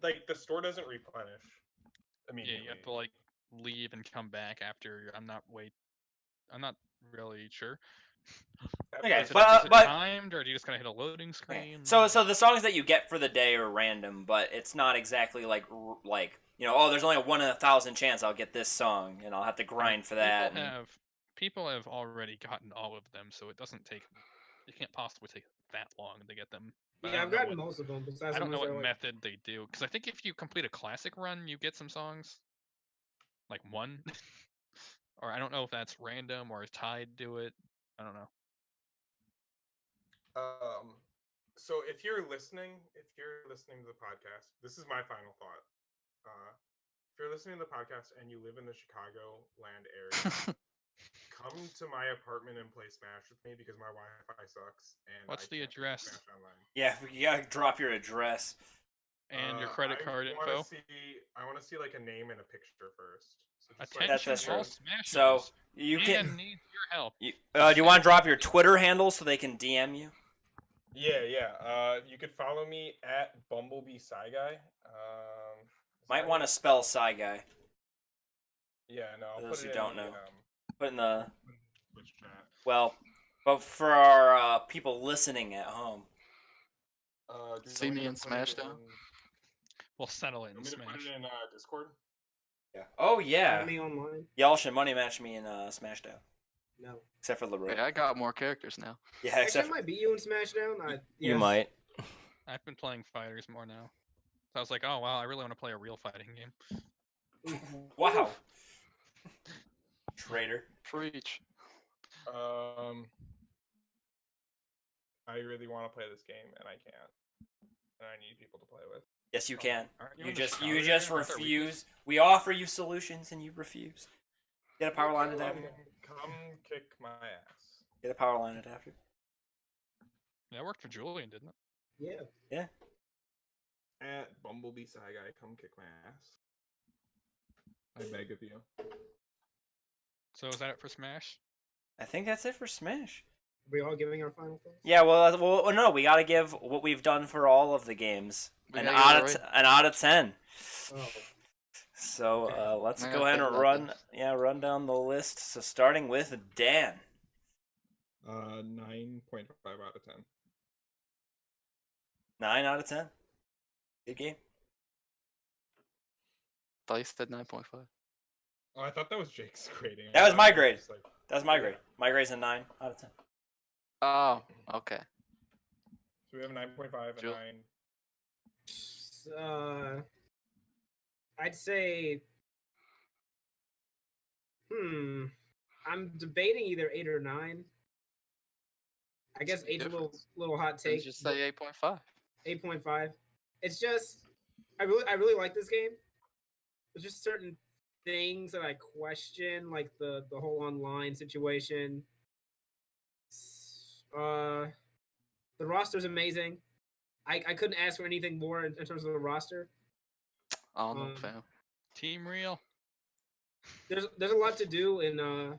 the store doesn't replenish Yeah, immediately. you have to like leave and come back after. I'm not really sure. Okay, Is it, but- is it but- timed, or do you just kind of hit a loading screen? So the songs that you get for the day are random, but it's not exactly like oh, there's only a 1 in 1,000 chance I'll get this song, and I'll have to grind for that. People have already gotten all of them, so it doesn't take. It can't possibly take that long to get them. But I Yeah, don't I've know gotten what- most of them. Besides I don't the know ones what that are, like, method they do, because I think if you complete a classic run, you get some songs, like one, or I don't know if that's random or is tied to it. I don't know. So if you're listening to the podcast, this is my final thought. If you're listening to the podcast and you live in the Chicagoland area, come to my apartment and play Smash with me because my Wi-Fi sucks and What's I the can't play address? Smash online. Yeah, you gotta drop your address. And your credit card info. I want to see like a name and a picture first. So just, Attention, That's all true. Smashers. So you Man can. needs your help. Do you want to drop your Twitter handle so they can DM you? Yeah. You could follow me at Bumblebee Sci Guy. Might want to spell Psy Guy. Yeah, no. I'll For put those it who in don't the, know. Put in the Twitch chat. but for our people listening at home. Do you want See me to in put it Smashdown? We'll settle it You in want me to put Smash. it in Discord? Yeah. Oh yeah. me online. Y'all should money match me in Smashdown. No. Except for LaRoe. Wait, I got more characters now. Yeah, Actually, except I might beat you in Smashdown. you Yes. might. I've been playing fighters more now. So I was like, oh wow, I really want to play a real fighting game. Wow. Traitor. Preach. I really want to play this game, and I can't. And I need people to play with. Yes, you can. Aren't You in the just Chicago you area? just Aren't there weekly? refuse. We offer you solutions, and you refuse. Get a power line adapter. Come kick my ass. Get a power line adapter. That worked for Julian, didn't it? Yeah. At Bumblebee Side Guy, come kick my ass. I beg of you. So is that it for Smash? I think that's it for Smash. Are we all giving our final thoughts? Yeah, well, no, we gotta give what we've done for all of the games We an gotta give it a an out of 10. Oh. So Okay. let's I go gotta ahead think and about run down the list. So starting with Dan. 9.5 out of 10. 9 out of 10. Good game. Thought you said 9.5. Oh, I thought that was Jake's grading. That was my grade. Just like, That's my Yeah. grade. My grade's a 9 out of 10. Oh, okay. so we have a 9.5 and Jul- 9. I'd say. I'm debating either 8 or 9. I guess Big 8's a difference. little hot Then take. just say 8.5. 8.5. It's just I really like this game. There's just certain things that I question, like the whole online situation. The roster's amazing. I couldn't ask for anything more in terms of the roster. I don't know, Um, fam. Team Real. There's a lot to do in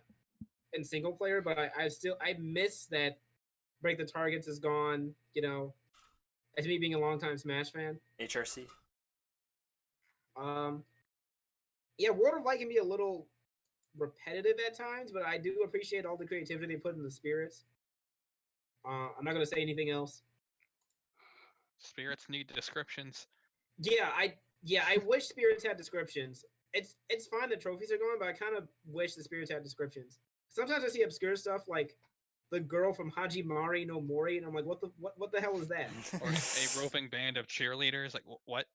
single player, but I miss that Break the Targets is gone. You know, as me being a longtime Smash fan. HRC. Yeah, World of Light can be a little repetitive at times, but I do appreciate all the creativity they put in the spirits. I'm not gonna say anything else. Spirits need descriptions. Yeah, I wish spirits had descriptions. It's fine that trophies are going, but I kind of wish the spirits had descriptions. Sometimes I see obscure stuff like the girl from Hajimari no Mori, and I'm like, what the hell is that? Or a roving band of cheerleaders. Like, what?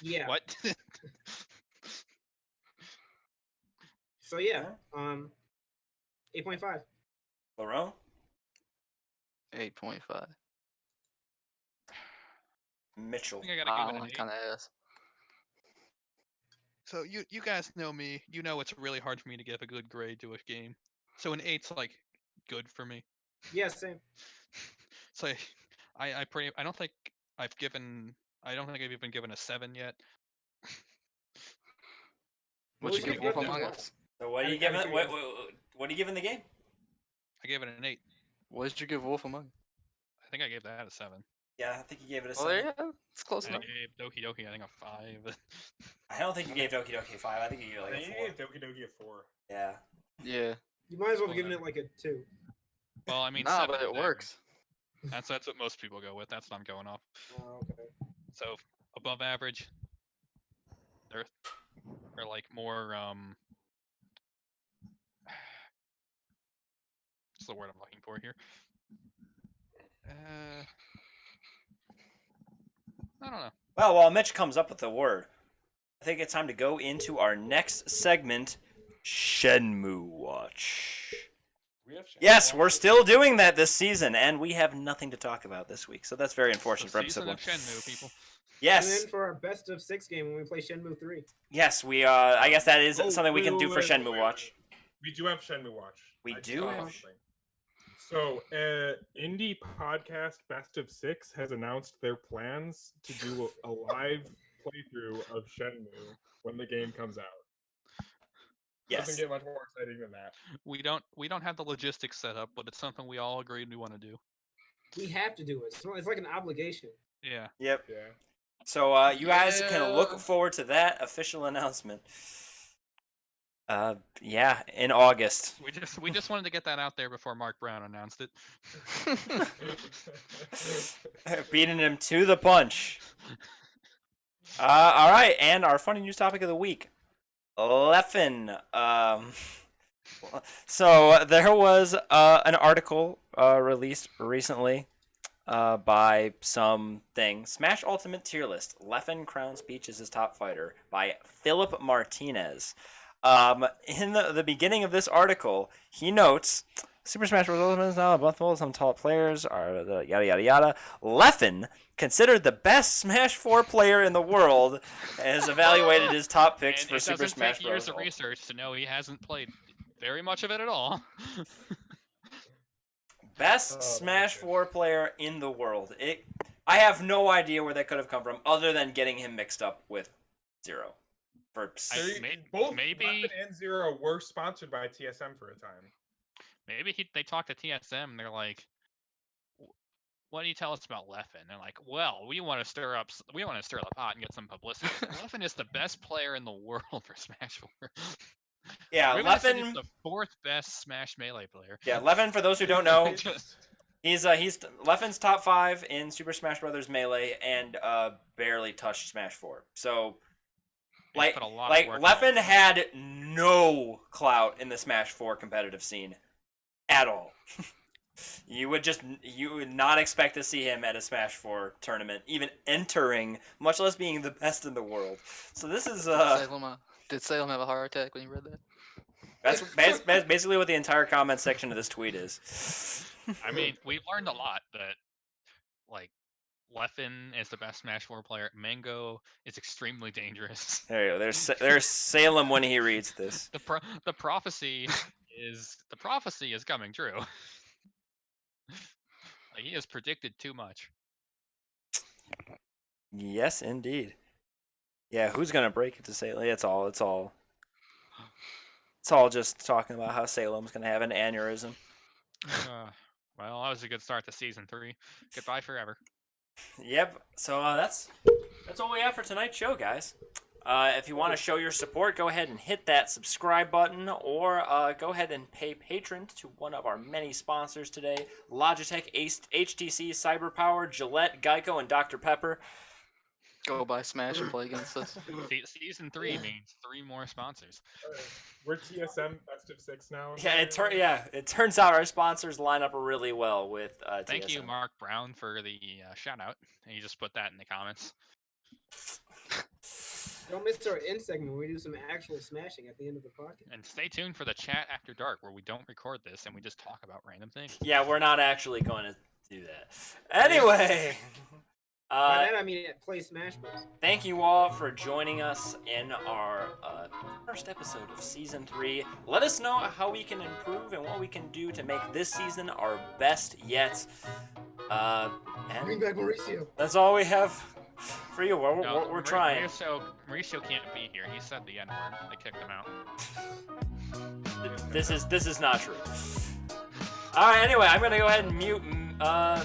Yeah. What? So yeah, 8.5. Laurent? 8.5. Mitchell. I think I gotta give it an I 8. kind of ass. So you guys know me. You know it's really hard for me to give a good grade to a game. So an 8's like good for me. Yeah, same. So I don't think I've even given a 7 yet. What Well, you we give should Wolf give Among them Us? So what are you Out of giving? What, curiosity. what are you giving the game? I gave it an 8. What did you give Wolf Among Us? I think I gave that a 7. Yeah, I think you gave it a Oh, 7. there you go. It's close I enough. gave Doki Doki I think a 5. I don't think you gave Doki Doki 5. I think you gave I like think a 4. you gave Doki Doki a 4. Yeah. Yeah. You might as well have given Whatever. it like a 2. Well, I mean, Nah, 7 but is it average. works. That's what most people go with. That's what I'm going off. Oh, okay. So above average. They're like more what's the word I'm looking for here? I don't know. Well, while Mitch comes up with the word, I think it's time to go into our next segment, Shenmue Watch. We have Shenmue Yes, Watch. we're still doing that this season, and we have nothing to talk about this week, so that's very The unfortunate for episode season 1. of Shenmue, people. Tune Yes, in for our best of 6 game when we play Shenmue 3. yes, we. I guess that is Oh, something we can do for wait, Shenmue wait, Watch. We do have Shenmue Watch. We I just do thought have- of something. So, indie podcast Best of 6 has announced their plans to do a live playthrough of Shenmue when the game comes out. Yes. Doesn't get much more exciting than that. We don't have the logistics set up, but it's something we all agreed we want to do. We have to do it. It's like an obligation. Yeah. Yep. Yeah. So you guys can look Yeah. forward to that official announcement. Yeah, in August. We just wanted to get that out there before Mark Brown announced it. Beating him to the punch. All right, and our funny news topic of the week, Leffen. So there was an article released recently by something. Smash Ultimate Tier List. Leffen crowns Peach as his top fighter by Philip Martinez. In the beginning of this article, he notes Super Smash Bros. Ultimate is now multiple. Some top players are the yada yada yada. Leffen, considered the best Smash 4 player in the world, has evaluated his top picks And for it Super doesn't Smash take years Bros. of research to know he hasn't played very much of it at all. Best Oh, Smash okay. 4 player in the world. I have no idea where that could have come from, other than getting him mixed up with Zero. Both maybe- Weapon and Zero were sponsored by TSM for a time. Maybe they talked to TSM. And they're like, "What do you tell us about Leffen?" They're like, "Well, we want to stir the pot and get some publicity. Leffen is the best player in the world for Smash 4. Yeah, We're gonna say he's Leffen. the fourth best Smash Melee player." Yeah, Leffen. For those who don't know, It's- he's Leffen's top 5 in Super Smash Bros. Melee and barely touched Smash 4. So, He's put a lot of like work in Leffen it. had no clout in the Smash 4 competitive scene at all. You would not expect to see him at a Smash 4 tournament, even entering, much less being the best in the world. So this is Did Salem have a heart attack when you read that? that's basically what the entire comment section of this tweet is. I mean, we've learned a lot that, like, Leffen is the best Smash 4 player. Mango is extremely dangerous. There you go. There's Salem when he reads this. The prophecy is coming true. Like, he has predicted too much. Yes, indeed. Yeah, who's gonna break it to Salem? It's all just talking about how Salem's gonna have an aneurysm. Well, that was a good start to season 3. Goodbye forever. Yep. So that's all we have for tonight's show, guys. If you want to show your support, go ahead and hit that subscribe button, or go ahead and pay patron to one of our many sponsors today: Logitech, HTC, CyberPower, Gillette, Geico, and Dr. Pepper. Go buy Smash and play against us. Season 3 means 3 more sponsors. We're TSM Best of 6 now. It turns out our sponsors line up really well with Thank you, TSM. Mark Brown, for the shout out. And you just put that in the comments. Don't miss our end segment where we do some actual smashing at the end of the podcast. And stay tuned for the chat after dark, where we don't record this and we just talk about random things. Yeah, we're not actually going to do that. Anyway. By that I mean play Smash Bros. Thank you all for joining us in our first episode of Season 3. Let us know how we can improve and what we can do to make this season our best yet. Bring And back Mauricio. that's all we have for you. We're No, trying. Mauricio can't be here. He said the N-word. They kicked him out. This is not true. Alright, anyway, I'm going to go ahead and mute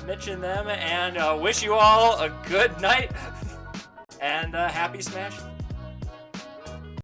Mitch and them and wish you all a good night and happy smashing.